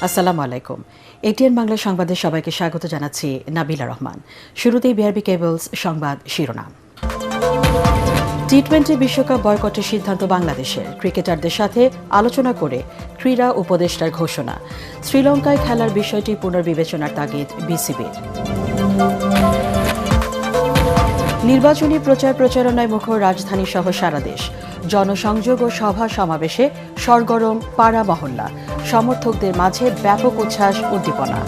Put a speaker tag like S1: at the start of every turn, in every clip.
S1: আসসালামু আলাইকুম। এটিএন বাংলা সংবাদে সবাইকে স্বাগত জানাচ্ছি নাবিলা রহমান। শুরুতেই বিআরবি কেবলস সংবাদ শিরোনাম। টি-20 বিশ্বকাপ বয়কটের সিদ্ধান্ত বাংলাদেশের, ক্রিকেটারদের সাথে আলোচনা করে ক্রীড়া উপদেষ্টার ঘোষণা। শ্রীলঙ্কায় খেলার বিষয়টি পুনর্বিবেচনার তাগিদ বিসিবির। নির্বাচনী প্রচারণায় মুখর রাজধানী সহ সারা দেশ। জনসংযোগ ও সভা সমাবেশে সরগরম পাড়া মহল্লা, সমর্থকদের মাঝে ব্যাপক উচ্ছ্বাস উদ্দীপনা।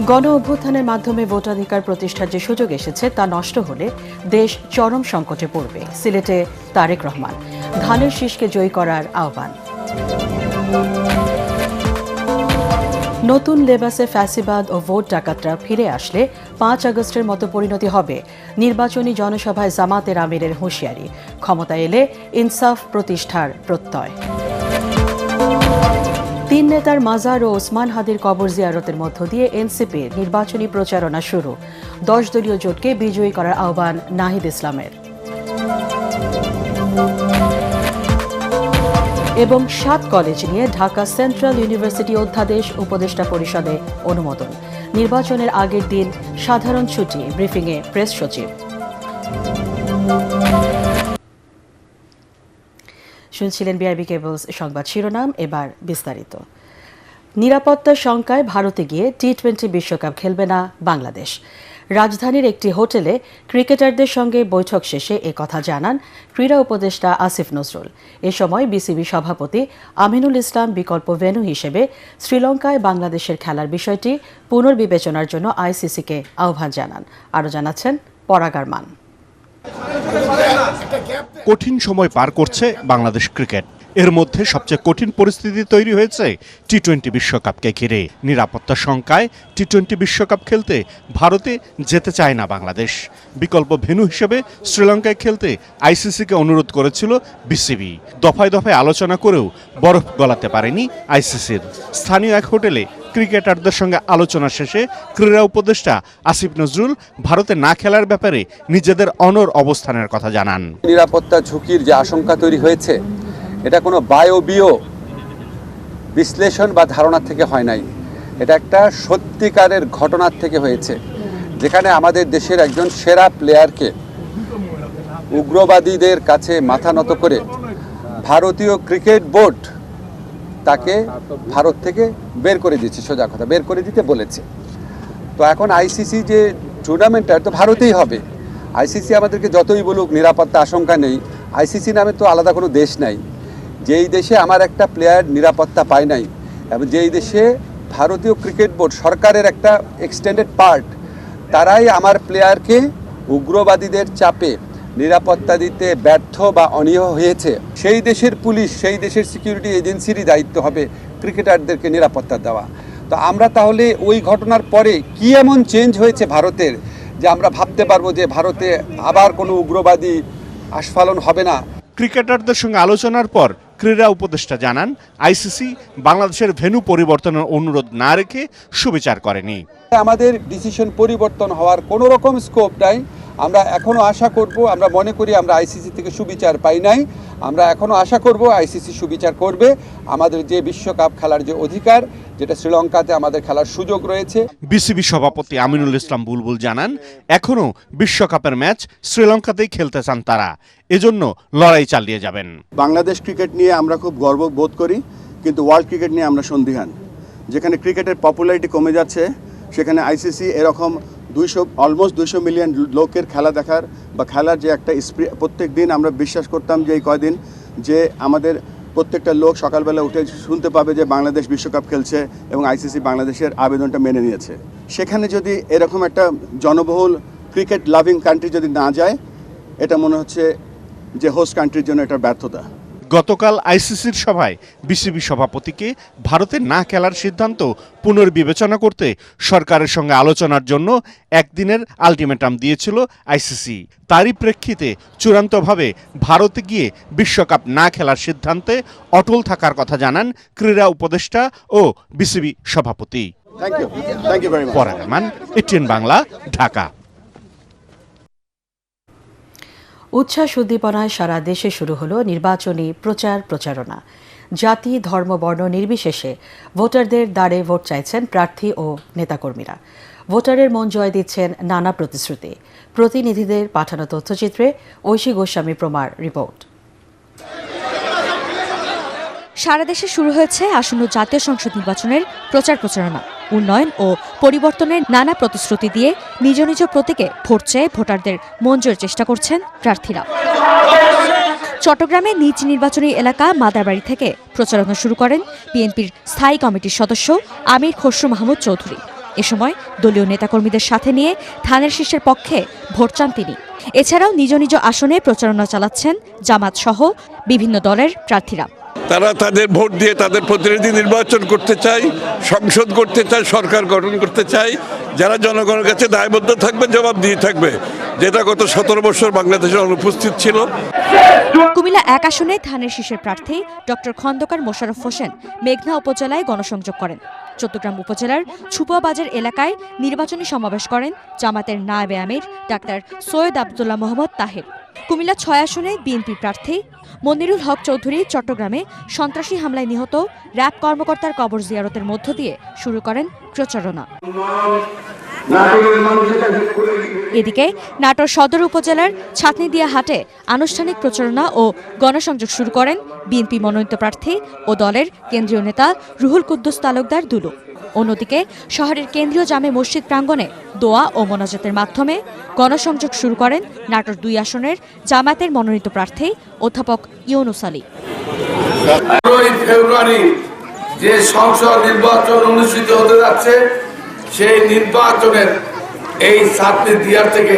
S1: গণ অভ্যুত্থানের মাধ্যমে ভোটাধিকার প্রতিষ্ঠার যে সুযোগ এসেছে তা নষ্ট হলে দেশ চরম সংকটে পড়বে। সিলেটে তারেক রহমান, ধানের শীষকে জয়ী করার আহ্বান। নতুন লেবাসে ফ্যাসিবাদ ও ভোট ডাকাতরা ফিরে আসলে 5 আগস্টের মতো পরিণতি হবে। নির্বাচনী জনসভায় জামাতের আমিরের হুঁশিয়ারি, ক্ষমতা এলে ইনসাফ প্রতিষ্ঠার প্রত্যয়। 3 নেতার মাজার ও ওসমান হাদির কবর জিয়ারতের মধ্য দিয়ে এনসিপির নির্বাচনী প্রচারণা শুরু। 10 দলীয় জোটকে বিজয়ী করার আহ্বান নাহিদ ইসলামের। এবং 7 কলেজ নিয়ে ঢাকা সেন্ট্রাল ইউনিভার্সিটি অধ্যাদেশ উপদেষ্টা পরিষদে অনুমোদন। নির্বাচনের আগের দিন সাধারণ ছুটি, ব্রিফিংয়ে প্রেস সচিব। শুনছিলেন বিআরবি কেবলস সংবাদ শিরোনাম, এবার বিস্তারিত। নিরাপত্তার শঙ্কায় ভারতে গিয়ে টি-20 বিশ্বকাপ খেলবে না বাংলাদেশ। রাজধানীর একটি হোটেলে ক্রিকেটারদের সঙ্গে বৈঠক শেষে একথা জানান ক্রীড়া উপদেষ্টা আসিফ নজরুল। এ সময় বিসিবি সভাপতি আমিনুল ইসলাম বিকল্প ভেন্যু হিসেবে শ্রীলঙ্কায় বাংলাদেশের খেলার বিষয়টি পুনর্বিবেচনার জন্য আইসিসিকে আহ্বান জানান। আরও জানাচ্ছেন পরাগ আরমান।
S2: কঠিন সময় পার করছে বাংলাদেশ ক্রিকেট। এর মধ্যে সবচেয়ে কঠিন পরিস্থিতি তৈরি হয়েছে টি-20 বিশ্বকাপকে ঘিরে। নিরাপত্তা শঙ্কায় টি-20 বিশ্বকাপ খেলতে ভারতে যেতে চায় না বাংলাদেশ। বিকল্প ভেন্যু হিসেবে শ্রীলঙ্কায় খেলতে আইসিসিকে অনুরোধ করেছিল বিসিবি। দফায় দফায় আলোচনা করেও বরফ গলাতে পারেনি আইসিসির। স্থানীয় এক হোটেলে ক্রিকেটারদের সঙ্গে আলোচনা শেষে ক্রীড়া উপদেষ্টা আসিফ নজরুল ভারতে না খেলার ব্যাপারে নিজেদের অনড় অবস্থানের কথা জানান।
S3: নিরাপত্তা ঝুঁকির যে আশঙ্কা তৈরি হয়েছে, এটা কোনো বায়বীয় বিশ্লেষণ বা ধারণা থেকে হয় নাই। এটা একটা সত্যিকারের ঘটনার থেকে হয়েছে, যেখানে আমাদের দেশের একজন সেরা প্লেয়ারকে উগ্রবাদীদের কাছে মাথা নত করে ভারতীয় ক্রিকেট বোর্ড তাকে ভারত থেকে বের করে দিয়েছে। সোজা কথা, বের করে দিতে বলেছে। তো এখন আইসিসি যে টুর্নামেন্টটা তো ভারতেই হবে। আইসিসি আমাদেরকে যতই বলুক নিরাপত্তা আশঙ্কা নেই, আইসিসি নামে তো আলাদা কোনো দেশ নাই। যেই দেশে আমার একটা প্লেয়ার নিরাপত্তা পায় নাই, এবং যেই দেশে ভারতীয় ক্রিকেট বোর্ড সরকারের একটা এক্সটেন্ডেড পার্ট, তারাই আমার প্লেয়ারকে উগ্রবাদীদের চাপে নিরাপত্তা দিতে ব্যর্থ বা অনীহ হয়েছে, সেই দেশের পুলিশ, সেই দেশের সিকিউরিটি এজেন্সিরই দায়িত্ব হবে ক্রিকেটারদেরকে নিরাপত্তা দেওয়া। তো আমরা তাহলে ওই ঘটনার পরে কি এমন চেঞ্জ হয়েছে ভারতের যে আমরা ভাবতে পারবো যে ভারতে আবার কোনো উগ্রবাদী আস্ফালন হবে না?
S2: ক্রিকেটারদের সঙ্গে আলোচনার পর ক্রীড়া উপদেষ্টা জানান আইসিসি বাংলাদেশের ভেন্যু পরিবর্তনের অনুরোধ না রেখে সুবিচার করেনি।
S3: আমাদের ডিসিশন পরিবর্তন হওয়ার কোনো রকম স্কোপ নাই। আমরা এখনো আশা করব, আমরা মনে করি আমরা আইসিসি থেকে সুবিচার পাই নাই, আমরা এখনো আশা করব আইসিসি সুবিচার করবে। আমাদের যে বিশ্বকাপ খেলার যে অধিকার, যেটা শ্রীলঙ্কাতে আমাদের খেলার সুযোগ রয়েছে।
S2: বিসিবি সভাপতি আমিনুল ইসলাম বুলবুল জানান এখনো বিশ্বকাপের ম্যাচ শ্রীলঙ্কাতেই খেলতে চান তারা, এজন্য লড়াই চালিয়ে যাবেন।
S4: বাংলাদেশ ক্রিকেট নিয়ে আমরা খুব গর্ব বোধ করি, কিন্তু ওয়ার্ল্ড ক্রিকেট নিয়ে আমরা সন্দিহান। যেখানে ক্রিকেটের পপুলারিটি কমে যাচ্ছে, সেখানে আইসিসি এরকম অলমোস্ট 200 মিলিয়ন লোকের খেলা দেখার বা খেলার যে একটা প্রত্যেক দিন আমরা বিশ্বাস করতাম যে এই কয়দিন যে আমাদের প্রত্যেকটা লোক সকালবেলা উঠে শুনতে পাবে যে বাংলাদেশ বিশ্বকাপ খেলছে এবং আইসিসি বাংলাদেশের আবেদনটা মেনে নিয়েছে। সেখানে যদি এরকম একটা জনবহুল ক্রিকেট লাভিং কান্ট্রি যদি না যায়, এটা মনে হচ্ছে যে হোস্ট কান্ট্রির জন্য এটা ব্যর্থতা।
S2: গতকাল আইসিসির সভায় বিসিবি সভাপতিকে ভারতে না খেলার সিদ্ধান্ত পুনর্বিবেচনা করতে সরকারের সঙ্গে আলোচনার জন্য একদিনের আলটিমেটাম দিয়েছিল আইসিসি। তারই প্রেক্ষিতে চূড়ান্তভাবে ভারতে গিয়ে বিশ্বকাপ না খেলার সিদ্ধান্তে অটল থাকার কথা জানান ক্রীড়া উপদেষ্টা ও বিসিবি সভাপতি। পরাগ আরমান, এটিএন বাংলা, ঢাকা।
S1: উচ্ছ্বাস উদ্দীপনায় সারা দেশে শুরু হলো নির্বাচনী প্রচারণা। জাতি ধর্ম বর্ণ নির্বিশেষে ভোটারদের দ্বারে ভোট চাইছেন প্রার্থী ও নেতাকর্মীরা। ভোটারের মন জয় দিচ্ছেন নানা প্রতিশ্রুতি। প্রতিনিধিদের পাঠানো তথ্যচিত্রে ঐশী গোস্বামী প্রমার রিপোর্ট।
S5: সারা দেশে শুরু হয়েছে আসন্ন জাতীয় সংসদ নির্বাচনের প্রচার প্রচারণা। উন্নয়ন ও পরিবর্তনের নানা প্রতিশ্রুতি দিয়ে নিজ নিজ প্রতীকে ভোট চেয়ে ভোটারদের মন জয়ের চেষ্টা করছেন প্রার্থীরা। চট্টগ্রামে নিজ নির্বাচনী এলাকা মাদারবাড়ি থেকে প্রচারণা শুরু করেন বিএনপির স্থায়ী কমিটির সদস্য আমির খসরু মাহমুদ চৌধুরী। এ সময় দলীয় নেতাকর্মীদের সাথে নিয়ে ধানের শীষের পক্ষে ভোট চান তিনি। এছাড়াও নিজ নিজ আসনে প্রচারণা চালাচ্ছেন জামাত সহ বিভিন্ন দলের প্রার্থীরা।
S6: তারা তাদের ভোট দিয়ে তাদের প্রতিনিধি নির্বাচন করতে চায়, সংসদ করতে চায়, সরকার গঠন করতে চায়, যারা জনগণের কাছে দায়বদ্ধ থাকবে, জবাব দিয়ে থাকবে, যেটা গত 17 বছর বাংলাদেশের অনুপস্থিত ছিল।
S5: কুমিল্লা 1 আসনে ধানের শীষের প্রার্থী ডক্টর খন্দকার মোশাররফ হোসেন মেঘনা উপজেলায় গণসংযোগ করেন। চট্টগ্রাম উপজেলার ছুপা বাজার এলাকায় নির্বাচনী সমাবেশ করেন জামাতের নায়েবে আমির ডাক্তার সৈয়দ আব্দুল্লাহ মোহাম্মদ তাহের। কুমিল্লা 6 আসনে বিএনপি প্রার্থী মনিরুল হক চৌধুরী চট্টগ্রামে সন্ত্রাসী হামলায় নিহত র্যাব কর্মকর্তার কবর জিয়ারতের মধ্য দিয়ে শুরু করেন প্রচারণা। এদিকে নাটোর সদর উপজেলার ছাতনিদিয়া হাটে আনুষ্ঠানিক প্রচারণা ও গণসংযোগ শুরু করেন বিএনপি মনোনীত প্রার্থী ও দলের কেন্দ্রীয় নেতা রুহুল কুদ্দুস তালুকদার দুলু। অন্যদিকে শহরের কেন্দ্রীয় জামে মসজিদ প্রাঙ্গণে দোয়া ও মোনাজাতের মাধ্যমে গণসংযোগ শুরু করেন নাটোর 2 আসনের জামায়াতের মনোনীত প্রার্থী অধ্যাপক ইউনুস আলী।
S7: ফেব্রুয়ারি যে সংসদ নির্বাচন অনুষ্ঠিত হতে যাচ্ছে, সেই নির্বাচনের এই ছাতনিদিয়া থেকে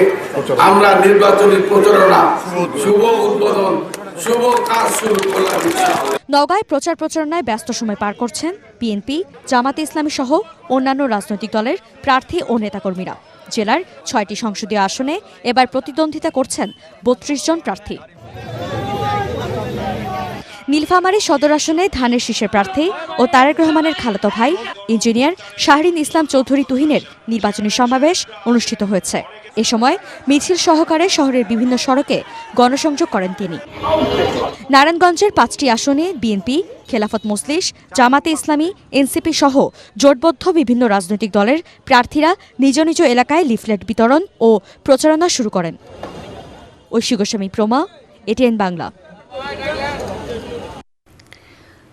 S7: আমরা নির্বাচনী প্রচারণা শুভ উদ্বোধন শুভ কাজ শুরু করলাম।
S5: নওগাঁয় প্রচারণায় ব্যস্ত সময় পার করছেন বিএনপি, জামাতে ইসলামী সহ অন্যান্য রাজনৈতিক দলের প্রার্থী ও নেতাকর্মীরা। জেলার 6টি সংসদীয় আসনে এবার প্রতিদ্বন্দ্বিতা করছেন 32 জন প্রার্থী। নীলফামারী সদর আসনে ধানের শীষের প্রার্থী ও তারেক রহমানের খালাতো ভাই ইঞ্জিনিয়ার শাহরিন ইসলাম চৌধুরী তুহিনের নির্বাচনী সমাবেশ অনুষ্ঠিত হয়েছে। এ সময় মিছিল সহকারে শহরের বিভিন্ন সড়কে গণসংযোগ করেন তিনি। নারায়ণগঞ্জের 5টি আসনে বিএনপি, খেলাফত মজলিস, জামাতে ইসলামী, এনসিপি সহ জোটবদ্ধ বিভিন্ন রাজনৈতিক দলের প্রার্থীরা নিজ নিজ এলাকায় লিফলেট বিতরণ ও প্রচারণা শুরু করেন। ঐশী গোস্বামী প্রমা, এটিএন বাংলা।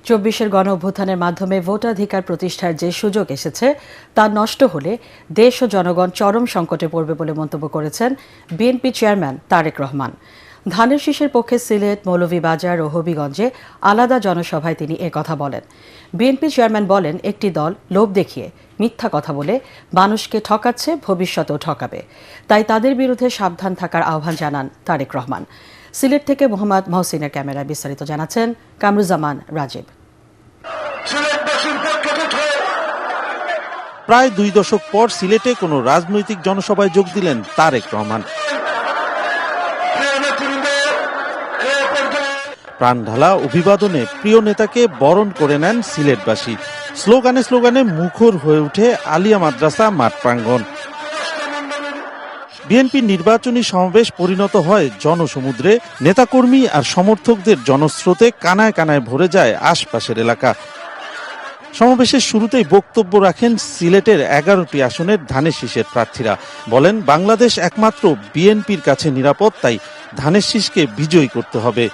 S1: 24-এর গণ অভ্যুত্থানের মাধ্যমে ভোটাধিকার প্রতিষ্ঠার যে সুযোগ এসেছে তা নষ্ট হলে দেশ ও জনগণ চরম সংকটে পড়বে বলে মন্তব্য করেছেন বিএনপি চেয়ারম্যান তারেক রহমান। ধানের শীষের পক্ষে সিলেট, মৌলভীবাজার ও হবিগঞ্জে আলাদা জনসভায় তিনি একথা বলেন। বিএনপি চেয়ারম্যান বলেন, একটি দল লোভ দেখিয়ে মিথ্যা কথা বলে মানুষকে ঠকাচ্ছে, ভবিষ্যতেও ঠকাবে। তাই তাদের বিরুদ্ধে সাবধান থাকার আহ্বান জানান তারেক রহমান। সিলেট থেকে মোহাম্মদ মহসিনের ক্যামেরায় বিস্তারিত জানাচ্ছেন কামরুজ্জামান রাজীব।
S8: প্রায় 2 দশক পর সিলেটে কোনো রাজনৈতিক জনসভায় যোগ দিলেন তারেক রহমান। প্রাণঢালা অভিবাদনে প্রিয় নেতাকে বরণ করে নেন সিলেটবাসী। স্লোগানে স্লোগানে মুখর হয়ে ওঠে আলিয়া মাদ্রাসা মাঠ প্রাঙ্গণ। বিএনপির নির্বাচনী সমাবেশ পরিণত হয় জনসমুদ্রে। নেতাকর্মী আর সমর্থকদের জনস্রোতে কানায় কানায় ভরে যায় আশপাশের এলাকা। সমাবেশের শুরুতেই বক্তব্য রাখেন সিলেটের 11টি আসনের ধানের শীষের প্রার্থীরা। বলেন, বাংলাদেশ একমাত্র বিএনপির কাছে নিরাপদ, তাই ধানের শীষকে বিজয়ী করতে হবে।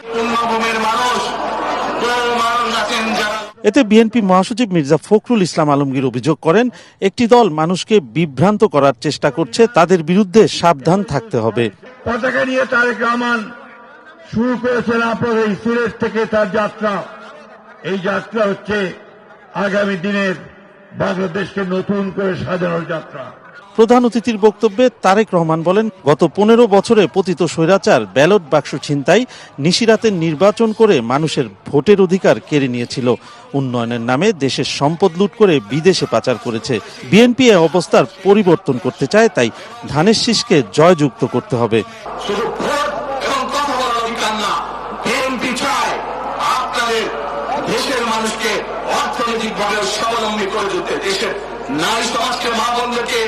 S8: এতে বিএনপি মহাসচিব মির্জা ফখরুল ইসলাম আলমগীর অভিযোগ করেন, একটি দল মানুষকে বিভ্রান্ত করার চেষ্টা করছে, তাদের বিরুদ্ধে সাবধান থাকতে হবে।
S9: পতাকা নিয়ে তারেক রহমান শুরু করেছেন আপনাদের সিলেট থেকে তার যাত্রা। এই যাত্রা হচ্ছে আগামী দিনের বাংলাদেশকে নতুন করে সাজানোর যাত্রা।
S8: প্রধান অতিথির বক্তব্যে তারেক রহমান বলেন, গত 15 বছরে পতিত স্বৈরাচার ব্যালট বাক্স ছিনতাই, নিশিরাতের নির্বাচন করে মানুষের ভোটের অধিকার কেড়ে নিয়েছিল। উন্নয়নের নামে দেশের সম্পদ লুট করে বিদেশে পাচার করেছে। বিএনপি এই অবস্থার পরিবর্তন করতে চায়, তাই ধানের শীষকে জয়যুক্ত করতে হবে।
S7: দেশের মানুষকে অর্থনৈতিকভাবে স্বাবলম্বী করে দিতে, দেশের নারী সমাজকে, মা বোনদেরকে,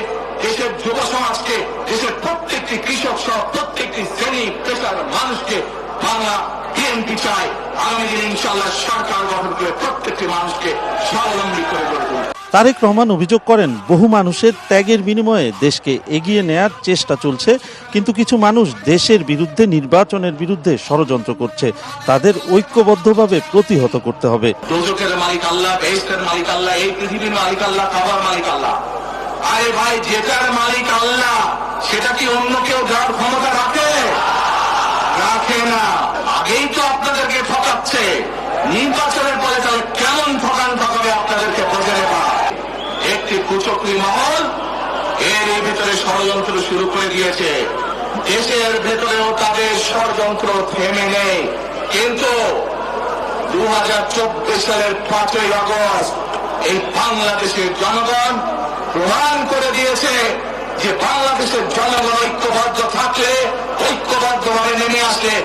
S7: দেশের যুব সমাজকে, দেশের প্রত্যেকটি কৃষক সহ প্রত্যেকটি শ্রেণী পেশার মানুষকে বাংলা বিএনপি চায় আগামী দিনে ইনশাআল্লাহ সরকার গঠন করে প্রত্যেকটি মানুষকে স্বাবলম্বী করে গড়ে তুলবে।
S8: তারেক রহমান অভিযোগ করেন, বহু মানুষের ত্যাগের বিনিময়ে দেশকে এগিয়ে নেয়ার চেষ্টা চলছে, কিন্তু কিছু মানুষ দেশের বিরুদ্ধে, নির্বাচনের বিরুদ্ধে ষড়যন্ত্র করছে। তাদের ঐক্যবদ্ধভাবে প্রতিহত করতে হবে।
S7: দোজখের মালিক আল্লাহ, বেহেশতের মালিক আল্লাহ, এই পৃথিবীর মালিক আল্লাহ, কাবার মালিক আল্লাহ। আরে ভাই, যেটার মালিক আল্লাহ সেটা কি অন্য কেউ যার ক্ষমতা রাখে? রাখে না। আগেই তো আপনাদেরকে ঠকাচ্ছে, নির্বাচনের পরে তাহলে কেমন ঠকাবে আপনাদেরকে বোঝা নেবা। একটি কুচক্রী মহল এর ভিতরে ষড়যন্ত্র শুরু করে দিয়েছে। দেশের ভেতরেও তাদের ষড়যন্ত্র থেমে নেই, কিন্তু 2024 সালের 5ই আগস্ট এই বাংলাদেশের জনগণ প্রমাণ করে দিয়েছে যে বাংলাদেশের জনগণ ঐক্যবদ্ধ থাকলে, ঐক্যবদ্ধভাবে নেমে আসলে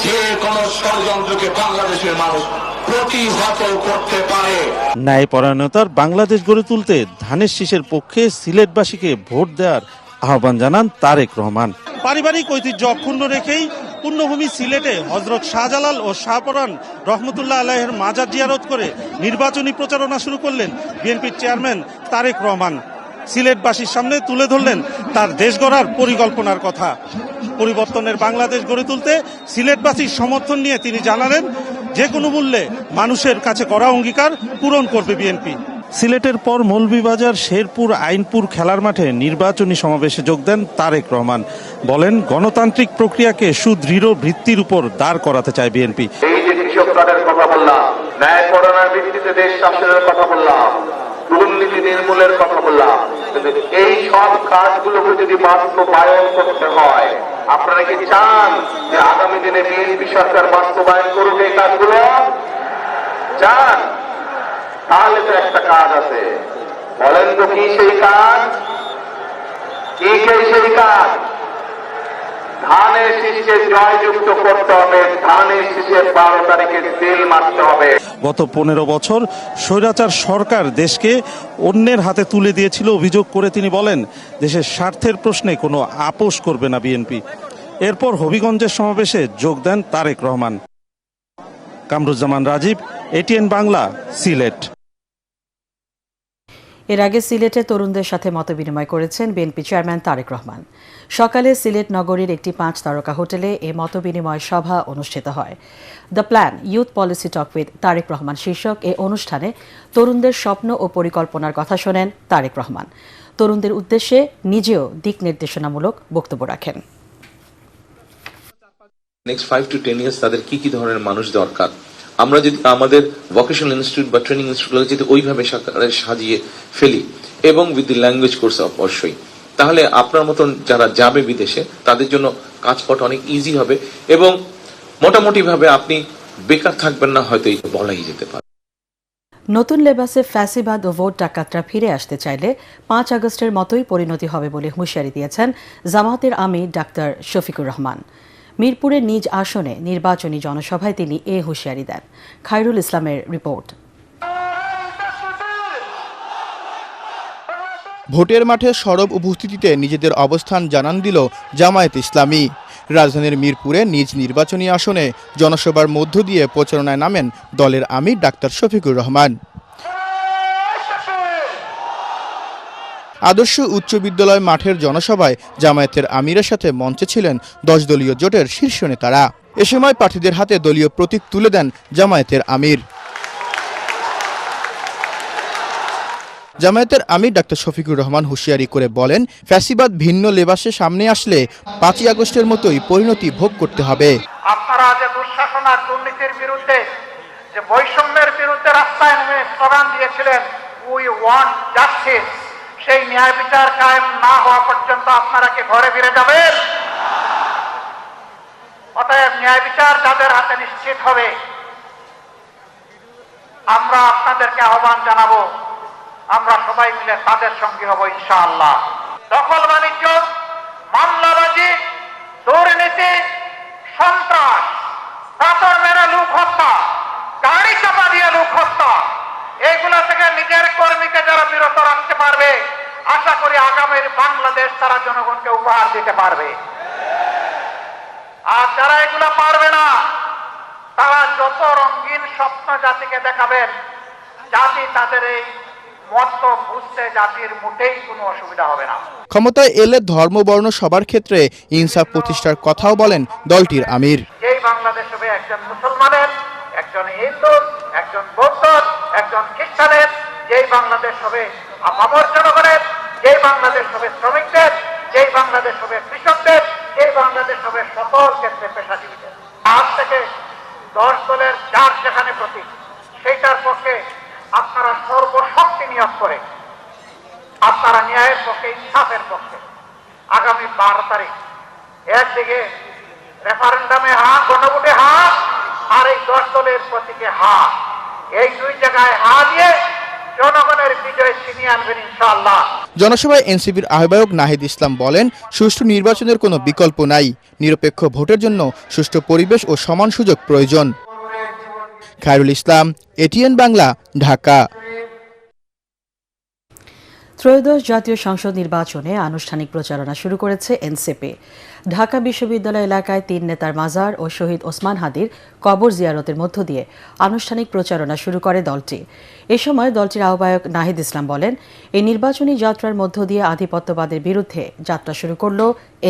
S7: যে কোনো ষড়যন্ত্রকে বাংলাদেশের মানুষ প্রতিহত করতে পারে।
S8: ন্যায়পরায়ণতার বাংলাদেশ গড়ে তুলতে ধানের শীষের পক্ষে সিলেটবাসীকে ভোট দেওয়ার আহ্বান জানান তারেক রহমান। পারিবারিক ঐতিহ্য অক্ষুণ্ণ রেখেই পুণ্যভূমি সিলেটে হযরত শাহজালাল ও শাহপরান রহমতুল্লাহ আলাইহির মাজার জিয়ারত করে নির্বাচনী প্রচারণা শুরু করলেন বিএনপির চেয়ারম্যান তারেক রহমান। সিলেটবাসীর সামনে তুলে ধরলেন তার দেশ গড়ার পরিকল্পনার কথা। পরিবর্তনের বাংলাদেশ গড়ে তুলতে সিলেটবাসীর সমর্থন নিয়ে তিনি জানালেন, যে কোনো মূল্যে মানুষের কাছে করা অঙ্গীকার পূরণ করবে বিএনপি। সিলেটের পর মৌলভীবাজার, শেরপুর, আইনপুর খেলার মাঠে নির্বাচনী সমাবেশে যোগ দেন তারেক রহমান। বলেন, গণতান্ত্রিক প্রক্রিয়াকে সুদৃঢ় ভিত্তির উপর দাঁড় করাতে চায় বিএনপি।
S10: এই যে কৃষকদের কথা বললাম, ন্যায়পরায়ণতার ভিত্তিতে দেশ শাসনের কথা বললাম, দুর্নীতি নির্মূলের কথা বললাম, কিন্তু এই সব কাজগুলোকে যদি বাস্তবায়ন করতে হয়, আপনারা কি চান যে আগামী দিনে বিএনপি সরকার বাস্তবায়ন করুক এই কাজগুলো? চান? তাহলে তো একটা কাজ আছে, বলেন তো কি সেই কাজ? কি সেই কাজ? ধানের শীষে জয়যুক্ত করতে হবে, ধানের শীষে 12 তারিখে তেল মারতে হবে।
S8: গত 15 বছর স্বৈরাচার সরকার দেশকে অন্যের হাতে তুলে দিয়েছিল অভিযোগ করে তিনি বলেন, দেশের স্বার্থের প্রশ্নে কোনো আপোষ করবে না বিএনপি। এরপর হবিগঞ্জের সমাবেশে যোগ দেন তারেক রহমান। কামরুজ্জামান রাজীব, এটিএন বাংলা, সিলেট।
S1: এর আগে সিলেটে তরুণদের সাথে মতবিনিময় করেছেন বিএনপি চেয়ারম্যান তারেক রহমান। সকালে সিলেট নগরীর একটি 5 তারকা হোটেলে এ মতবিনিময় সভা অনুষ্ঠিত হয়। The plan youth policy talk with Tarique Rahman শীর্ষক এ অনুষ্ঠানে তরুণদের স্বপ্ন ও পরিকল্পনার কথা শোনেন তারেক রহমান। তরুণদের উদ্দেশ্যে নিজেও দিক নির্দেশনামূলক বক্তব্য রাখেন।
S11: নেক্সট 5 to 10 ইয়ার্স তাদের কি ধরনের মানুষ দরকার, আমরা যদি আমাদের ভোকেশনাল ইনস্টিটিউট বা ট্রেনিং ইনস্টিটিউট যদি ওইভাবে সাজিয়ে ফেলি, এবং উইথ দি ল্যাঙ্গুয়েজ কোর্স অবশ্যই, তাহলে আপনার মতন যারা যাবে বিদেশে তাদের জন্য কাজ পাওয়াটা অনেক ইজি হবে, এবং মোটামুটি ভাবে আপনি বেকার থাকবেন না, হয়তো এই বলাই যেতে পারে।
S1: নতুন লেবাসে ফ্যাসিবাদ ও ভোট ডাকাতরা ফিরে আসতে চাইলে 5 আগস্টের মতোই পরিণতি হবে বলে হুঁশিয়ারি দিয়েছেন জামায়াতের আমির ডাক্তার শফিকুর রহমান। মিরপুরের নিজ আসনে নির্বাচনী জনসভায় তিনি এ হুঁশিয়ারি দেন। খায়রুল ইসলামের রিপোর্ট।
S12: ভোটের মাঠে সরব উপস্থিতিতে নিজেদের অবস্থান জানান দিল জামায়াত ইসলামী। রাজধানীর মিরপুরে নিজ নির্বাচনী আসনে জনসভার মধ্য দিয়ে প্রচারণায় নামেন দলের আমির ডাক্তার শফিকুর রহমান। আদর্শ উচ্চ বিদ্যালয় মাঠের জনসভায় জামায়াতের আমিরের সাথে মঞ্চে ছিলেন 10 দলীয় জোটের শীর্ষ নেতারা। এ সময় প্রার্থীদের হাতে দলীয় প্রতীক তুলে দেন জামায়াতের আমির। জামায়াতের আমির ডাক্তার শফিকুর রহমান হুঁশিয়ারি করে বলেন, ফ্যাসিবাদ ভিন্ন লেবাসে সামনে আসলে 5ই আগস্টের মতোই পরিণতি ভোগ করতে হবে।
S13: আপনারা যে দুঃশাসন আর দুর্নীতির বিরুদ্ধে, যে বৈষম্যের বিরুদ্ধে রাস্তায় নেমে স্লোগান দিয়েছিলেন, উই ওয়ান্ট জাস্টিস, সেই ন্যায় বিচার কায়েম না হওয়া পর্যন্ত আপনারা কি ঘরে ফিরে যাবেন? অতএব ন্যায় বিচার যাদের হাতে নিশ্চিত হবে, আমরা আপনাদেরকে আহ্বান জানাবো, আমরা সবাই মিলে তাদের সঙ্গে হব ইনশাআল্লাহ। দখল বাণিজ্য, মামলাবাজি, দুর্নীতি, সন্ত্রাস, পাথর মেরে লোক হত্যা, গাড়ি চাপা দিয়ে লোক হত্যা, এইগুলো থেকে নিজের কর্মীকে যারা বিরত রাখতে পারবে, আশা করি আগামীর বাংলাদেশ তারা জনগণকে উপহার দিতে পারবে। আর যারা এগুলো পারবে না, যত রঙিন স্বপ্ন জাতিকে দেখাবেন, জাতি তাদের এই মত বুঝতে জাতির মোটেই কোনো অসুবিধা হবে না।
S12: ক্ষমতায় এলে ধর্ম বর্ণ সবার ক্ষেত্রে ইনসাফ প্রতিষ্ঠার কথাও বলেন দলটির আমির।
S13: যেই বাংলাদেশ হবে একজন মুসলমানের, একজন হিন্দুর, একজন বৌদ্ধর, একজন খ্রিস্টানের, যেই বাংলাদেশ হবে আপামর জনগণের, যেই বাংলাদেশ হবে শ্রমিকদের, যেই বাংলাদেশ হবে কৃষকদের, যেই বাংলাদেশ হবে সকল ক্ষেত্রে পেশাজীবীদের। আজ থেকে 10 দলের যার যেখানে প্রতীক, সেইটার পক্ষে আপনারা সর্বশক্তি নিয়োগ করে আপনারা ন্যায়ের পক্ষে, ইনসাফের পক্ষে আগামী 12 তারিখ একদিকে রেফারেন্ডামে হ্যাঁ, গণভোটে হ্যাঁ, আর এই 10 দলের প্রতীকে হ্যাঁ, এই দুই জায়গায় হ্যাঁ দিয়ে জনগণের বিজয় ছিনিয়ে আনবেন ইনশাআল্লাহ।
S12: জনসভায় এনসিপির আহ্বায়ক নাহিদ ইসলাম বলেন, সুষ্ঠু নির্বাচনের কোনো বিকল্প নাই, নিরপেক্ষ ভোটের জন্য সুষ্ঠু পরিবেশ ও সমান সুযোগ প্রয়োজন। খায়রুল ইসলাম, এটিএন বাংলা, ঢাকা।
S1: ত্রয়োদশ জাতীয় সংসদ নির্বাচনে আনুষ্ঠানিক প্রচারণা শুরু করেছে এনসিপি। ঢাকা বিশ্ববিদ্যালয় এলাকায় 3 নেতার মাজার ও শহীদ ওসমান হাদির কবর জিয়ারতের মধ্য দিয়ে আনুষ্ঠানিক প্রচারণা শুরু করে দলটি। এ সময় দলটির আহ্বায়ক নাহিদ ইসলাম বলেন, এই নির্বাচনী যাত্রার মধ্য দিয়ে আধিপত্যবাদের বিরুদ্ধে যাত্রা শুরু করল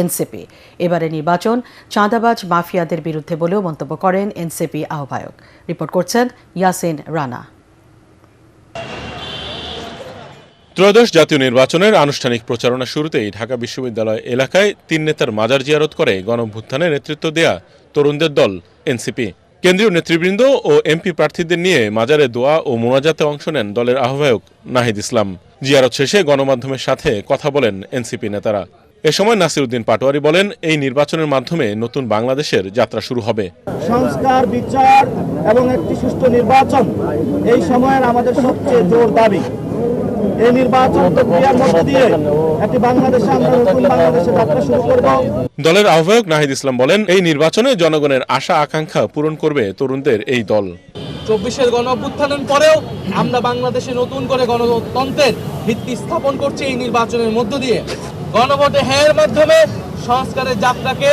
S1: এনসিপি। এবারে নির্বাচন চাঁদাবাজ মাফিয়াদের বিরুদ্ধে বলেও মন্তব্য করেন এনসিপি আহ্বায়ক। রিপোর্ট করছেন ইয়াসিন রানা।
S14: ত্রয়োদশ জাতীয় নির্বাচনের আনুষ্ঠানিক প্রচারণা শুরুতেই ঢাকা বিশ্ববিদ্যালয় এলাকায় 3 নেতার মাজার জিয়ারত করে গণঅভ্যুত্থানে নেতৃত্ব দেয়া তরুণদের দল এনসিপি। কেন্দ্রীয় নেতৃবৃন্দ ও এমপি প্রার্থীদের নিয়ে মাজারে দোয়া ও মোনাজাতে অংশ নেন দলের আহ্বায়ক নাহিদ ইসলাম। জিয়ারত শেষে গণমাধ্যমের সাথে কথা বলেন এনসিপি নেতারা। এ সময় নাসিরউদ্দিন পাটোয়ারি বলেন, এই নির্বাচনের মাধ্যমে নতুন বাংলাদেশের যাত্রা শুরু হবে।
S15: সংস্কার, বিচার এবং একটি সুষ্ঠু নির্বাচন এই সময়ের আমাদের সবচেয়ে জোর দাবি। এই নির্বাচন প্রক্রিয়ার মধ্য দিয়ে একটি বাংলাদেশে আমরা নতুন বাংলাদেশে যাত্রা শুরু করব।
S14: দলের আহ্বায়ক নাহিদ ইসলাম বলেন, এই নির্বাচনে জনগণের আশা আকাঙ্ক্ষা পূরণ করবে তরুণদের এই দল।
S15: 24-এর গণঅভ্যুত্থানের পরেও আমরা বাংলাদেশে নতুন করে গণতন্ত্রের ভিত্তি স্থাপন করছি এই নির্বাচনের মধ্য দিয়ে। গণভোটে হ্যাঁর মাধ্যমে সংস্কারের যাত্রাকে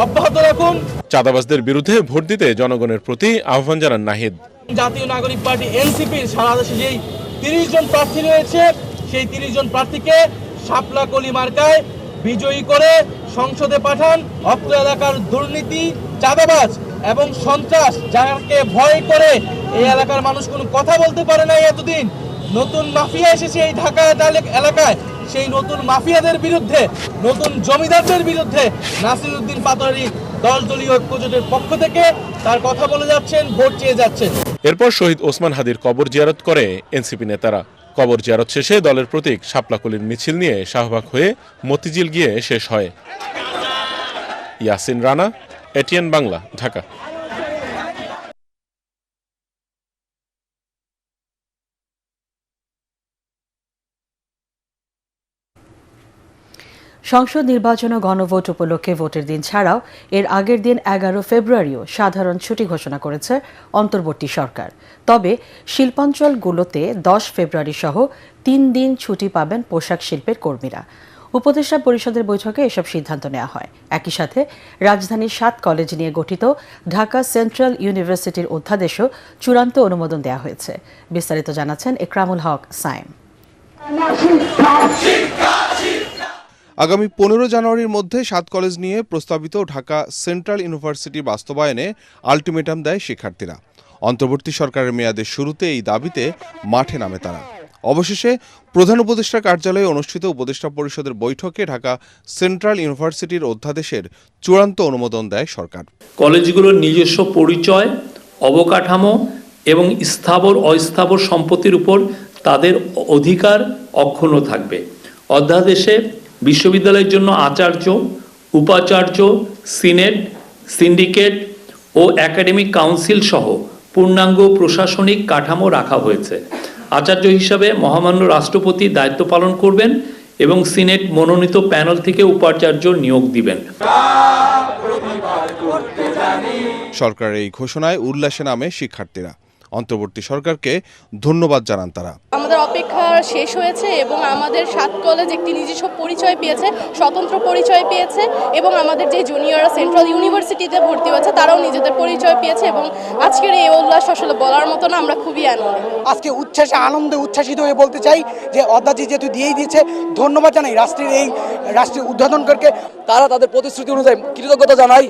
S15: অব্যাহত রাখুন।
S14: চাঁদাবাজদের বিরুদ্ধে ভোট দিতে জনগণের প্রতি আহ্বান জানান নাহিদ।
S15: জাতীয় নাগরিক পার্টি এনসিপির সারা দেশে যেই 30 জন প্রার্থী রয়েছে, সেই 30 জন প্রার্থীকে শাপলা কলি মার্কায় বিজয়ী করে সংসদে পাঠান। অত্র এলাকার দুর্নীতি, চাঁদাবাজ এবং সন্ত্রাস যাকে ভয় করে এই এলাকার মানুষ কোনো কথা বলতে পারে না এতদিন, নতুন মাফিয়া এসেছে এই ঢাকা এলাকায়, সেই নতুন মাফিয়াদের বিরুদ্ধে, নতুন জমিদারদের বিরুদ্ধে নাসিরউদ্দিন পাটোয়ারি 10 দলীয় ঐক্যজোটের পক্ষ থেকে তার কথা বলে যাচ্ছেন, ভোট চেয়ে যাচ্ছেন।
S14: এরপর শহীদ ওসমান হাদির কবর জিয়ারত করে এনসিপি নেতারা। কবর জিয়ারত শেষে দলের প্রতীক শাপলাকলির মিছিল নিয়ে শাহবাগ হয়ে মতিঝিল গিয়ে শেষ হয়। ইয়াসিন রানা, এটিএন বাংলা, ঢাকা।
S1: সংসদ নির্বাচন ও গণভোট উপলক্ষে ভোটের দিন ছাড়াও এর আগের দিন 11 ফেব্রুয়ারিও সাধারণ ছুটি ঘোষণা করেছে অন্তর্বর্তী সরকার। তবে শিল্পাঞ্চলগুলোতে 10 ফেব্রুয়ারি সহ 3 দিন ছুটি পাবেন পোশাক শিল্পের কর্মীরা। উপদেষ্টা পরিষদের বৈঠকে এসব সিদ্ধান্ত নেওয়া হয়। একই সাথে রাজধানীর 7 কলেজ নিয়ে গঠিত ঢাকা সেন্ট্রাল ইউনিভার্সিটির অধ্যাদেশও চূড়ান্ত অনুমোদন দেওয়া হয়েছে। বিস্তারিত জানাচ্ছেন একরামুল হক সাইম।
S16: আগামী 15 জানুয়ারির মধ্যে 7 কলেজ নিয়ে প্রস্তাবিত ঢাকা সেন্ট্রাল ইউনিভার্সিটি বাস্তবায়নে আলটিমেটাম দেয় শিক্ষার্থীরা। অন্তর্বর্তী সরকারের মেয়াদের শুরুতে এই দাবিতে মাঠে নামে তারা। অবশেষে প্রধান উপদেষ্টার কার্যালয়ে অনুষ্ঠিত উপদেষ্টা পরিষদের বৈঠকে ঢাকা সেন্ট্রাল ইউনিভার্সিটির অধ্যাদেশের চূড়ান্ত অনুমোদন দেয় সরকার।
S17: কলেজগুলোর নিজস্ব পরিচয়, অবকাঠামো এবং স্থাবর অস্থাবর সম্পত্তির উপর তাদের অধিকার অক্ষুণ্ণ থাকবে। অধ্যাদেশে বিশ্ববিদ্যালয়ের জন্য আচার্য, উপাচার্য, সিনেট, সিন্ডিকেট ও একাডেমিক কাউন্সিল সহ পূর্ণাঙ্গ প্রশাসনিক কাঠামো রাখা হয়েছে। আচার্য হিসাবে মহামান্য রাষ্ট্রপতি দায়িত্ব পালন করবেন এবং সিনেট মনোনীত প্যানেল থেকে উপাচার্য নিয়োগ দিবেন।
S16: সরকারের এই ঘোষণায় উল্লাসে নামে শিক্ষার্থীরা। অন্তর্বর্তী সরকারকে ধন্যবাদ জানান তারা।
S18: আমাদের অপেক্ষা শেষ হয়েছে এবং আমাদের 7 কলেজ একটি নিজস্ব পরিচয় পেয়েছে, স্বতন্ত্র পরিচয় পেয়েছে এবং আমাদের যে জুনিয়ররা সেন্ট্রাল ইউনিভার্সিটিতে ভর্তি হয়েছে তারাও নিজেদের পরিচয় পেয়েছে এবং আজকের এই উল্লাস আসলে বলার মতো না, আমরা খুবই আনন্দিত।
S19: আজকে আনন্দে উচ্ছ্বাসিত হয়ে বলতে চাই যে অধ্যাদেশ যেহেতু দিয়েই দিয়েছে, ধন্যবাদ জানাই রাষ্ট্রের উদ্বোধনকারকে।
S20: তারা তাদের প্রতিশ্রুতি অনুযায়ী কৃতজ্ঞতা জানাই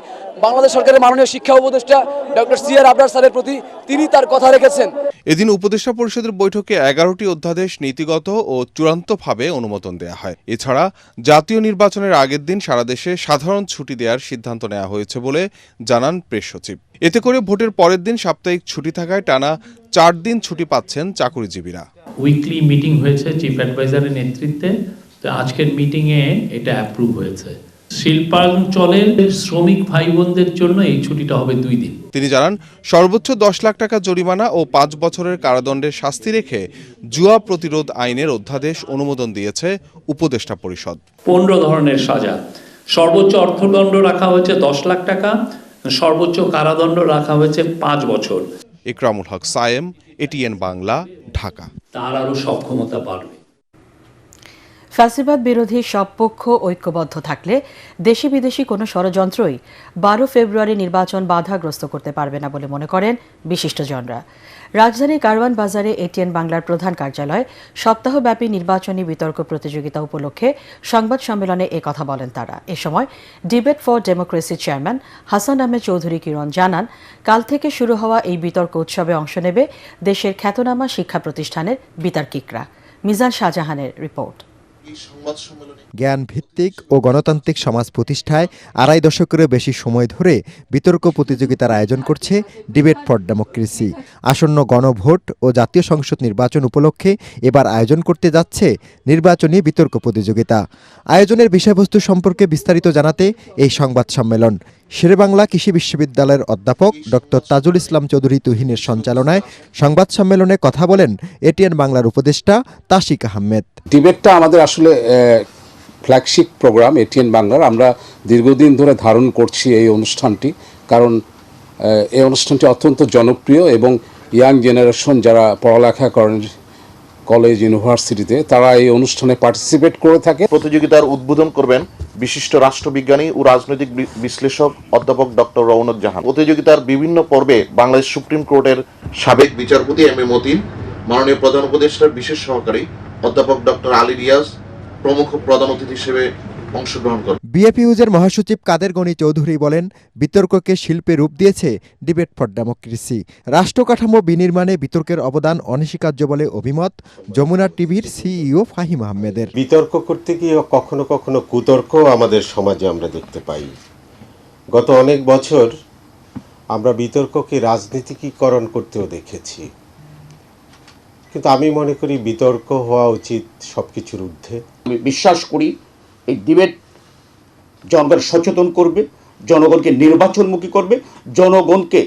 S20: বাংলাদেশ সরকারের মাননীয় শিক্ষা উপদেষ্টা ডক্টর সি.আর. আবরার স্যারের প্রতি, তিনি তার কথা রেখেছেন।
S16: এদিন উপদেষ্টা পরিষদের বৈঠকে 11টি অধ্যাদেশ নীতিগত ও চূড়ান্তভাবে অনুমোদন দেয়া হয়। এছাড়া জাতীয় নির্বাচনের আগের দিন সারা দেশে সাধারণ ছুটি দেওয়ার সিদ্ধান্ত নেওয়া হয়েছে বলে জানান প্রেস সচিব। এতে করে ভোটের পরের দিন সাপ্তাহিক ছুটি থাকায় টানা 4 দিন ছুটি পাচ্ছেন চাকরিজীবীরা।
S17: উইকলি মিটিং হয়েছে চিফ অ্যাডভাইজারের নেতৃত্বে, তো আজকের মিটিংয়ে এটা অ্যাপ্রুভ হয়েছে। শিল্পাঞ্চলের শ্রমিক ভাই বোনদের জন্য এই ছুটিটা হবে 2 দিন।
S16: তিনি জানান সর্বোচ্চ 10 লাখ টাকা জরিমানা ও 5 বছরের কারাদণ্ডের শাস্তি রেখে জুয়া প্রতিরোধ আইনের অধ্যাদেশ অনুমোদন দিয়েছে উপদেষ্টা পরিষদ।
S17: 15 ধরনের সাজা, সর্বোচ্চ অর্থদণ্ড রাখা হয়েছে 10 লাখ টাকা, সর্বোচ্চ কারাদণ্ড রাখা হয়েছে 5 বছর।
S16: ইকরামুল হক সায়েম, এটিএন বাংলা, ঢাকা।
S17: তার আরো সক্ষমতা বাড়বে।
S1: ফ্যাসিবাদ বিরোধী সব পক্ষ ঐক্যবদ্ধ থাকলে দেশি বিদেশি কোনো ষড়যন্ত্রই 12 ফেব্রুয়ারি নির্বাচন বাধাগ্রস্ত করতে পারবে না বলে মনে করেন বিশিষ্টজনরা। রাজধানীর কারওয়ান বাজারে এটিএন বাংলার প্রধান কার্যালয় সপ্তাহব্যাপী নির্বাচনী বিতর্ক প্রতিযোগিতা উপলক্ষে সংবাদ সম্মেলনে কথা বলেন তারা। এ সময় debate for democracy chairman Hasan Ahmed Chowdhury Kiron জানান, কাল থেকে শুরু হওয়া এই বিতর্ক উৎসবে অংশ নেবে দেশের খ্যাতনামা শিক্ষা প্রতিষ্ঠানের বিতার্কিকরা। মিজান শাহজাহানের রিপোর্ট।
S21: জ্ঞান ভিত্তিক ও গণতান্ত্রিক সমাজ প্রতিষ্ঠায় 2.5 দশকেরও বেশি সময় ধরে বিতর্ক প্রতিযোগিতার আয়োজন করছে ডিবেট ফর ডেমোক্রেসি। আসন্ন গণভোট ও জাতীয় সংসদ নির্বাচন উপলক্ষে এবার আয়োজন করতে যাচ্ছে নির্বাচনী বিতর্ক প্রতিযোগিতা। আয়োজনের বিষয়বস্তু সম্পর্কে বিস্তারিত জানাতে এই সংবাদ সম্মেলন শেরেবাংলা কৃষি বিশ্ববিদ্যালয়ের অধ্যাপক ডক্টর তাজুল ইসলাম চৌধুরী তুহিনের সঞ্চালনায় সংবাদ সম্মেলনে কথা বলেন এটিএন বাংলার উপদেষ্টা তাশিক আহমেদ।
S22: ডিবেটটা আমাদের আসলে ফ্ল্যাগশিপ প্রোগ্রাম এটিএন বাংলার। আমরা দীর্ঘদিন ধরে ধারণ করছি এই অনুষ্ঠানটি, কারণ এই অনুষ্ঠানটি অত্যন্ত জনপ্রিয় এবং ইয়াং জেনারেশন যারা পড়ালেখা করেন কলেজ ইউনিভার্সিটিতে তারা এই অনুষ্ঠানে পার্টিসিপেট করে থাকে।
S23: প্রতিযোগিতার উদ্বোধন করবেন বিশিষ্ট রাষ্ট্রবিজ্ঞানী ও রাজনৈতিক বিশ্লেষক অধ্যাপক ডক্টর রৌনক জাহান। প্রতিযোগিতার বিভিন্ন পর্বে বাংলাদেশ সুপ্রিম কোর্টের সাবেক বিচারপতি এম এ মতিন, মাননীয় প্রধান উপদেষ্টার বিশেষ সহকারী অধ্যাপক ডক্টর আলী রিয়াজ প্রমুখ প্রধান অতিথি হিসেবে অংশগ্রহণ করেন।
S21: বিএপিইউজের মহাসচিব কাদের গনি চৌধুরী বলেন, বিতর্ককে শিল্পে রূপ দিয়েছে ডিবেট ফর ডেমোক্রেসি। রাষ্ট্রকাঠামো বিনির্মাণে বিতর্কের অবদান অনস্বীকার্য বলে অভিমত যমুনা টিভির সিইও ফাহিম আহমেদের।
S24: বিতর্ক করতে গিয়ে কখনো কখনো কুতর্ক আমাদের সমাজে আমরা দেখতে পাই। গত অনেক বছর আমরা বিতর্ককে রাজনীতিকীকরণ করতেও দেখেছি, কিন্তু আমি মনে করি বিতর্ক হওয়া উচিত সবকিছুর ঊর্ধ্বে।
S25: আমি বিশ্বাস করি এই ডিবেট জনগণ সচেতন করবে, জনগণকে নির্বাচনমুখী করবে, জনগণকে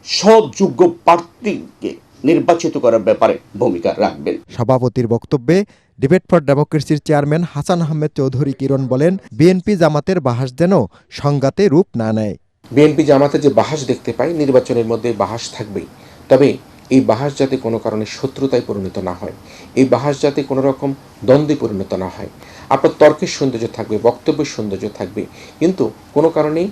S25: সৎযোগ্য প্রার্থীকে নির্বাচিত করার ব্যাপারে ভূমিকা রাখবেন।
S21: সভাপতির বক্তব্যে ডিবেট ফর ডেমোক্রেসির চেয়ারম্যান হাসান আহমেদ চৌধুরী কিরণ বলেন, বিএনপি জামাতের বাহাস যেন সংঘাতে রূপ না নেয়।
S11: বিএনপি জামাতের যে বাহাস দেখতে পাই, নির্বাচনের মধ্যে বাহাস থাকবেই, তবে এই বাহাস যাতে কোনো কারণে শত্রুতায় পরিণত না হয়, এই বাহাস যাতে কোনো রকম দ্বন্দ্বে পরিণত না হয়। আপনার তর্কের সৌন্দর্য থাকবে, বক্তব্যের সৌন্দর্য থাকবে, কিন্তু কোনো কারণেই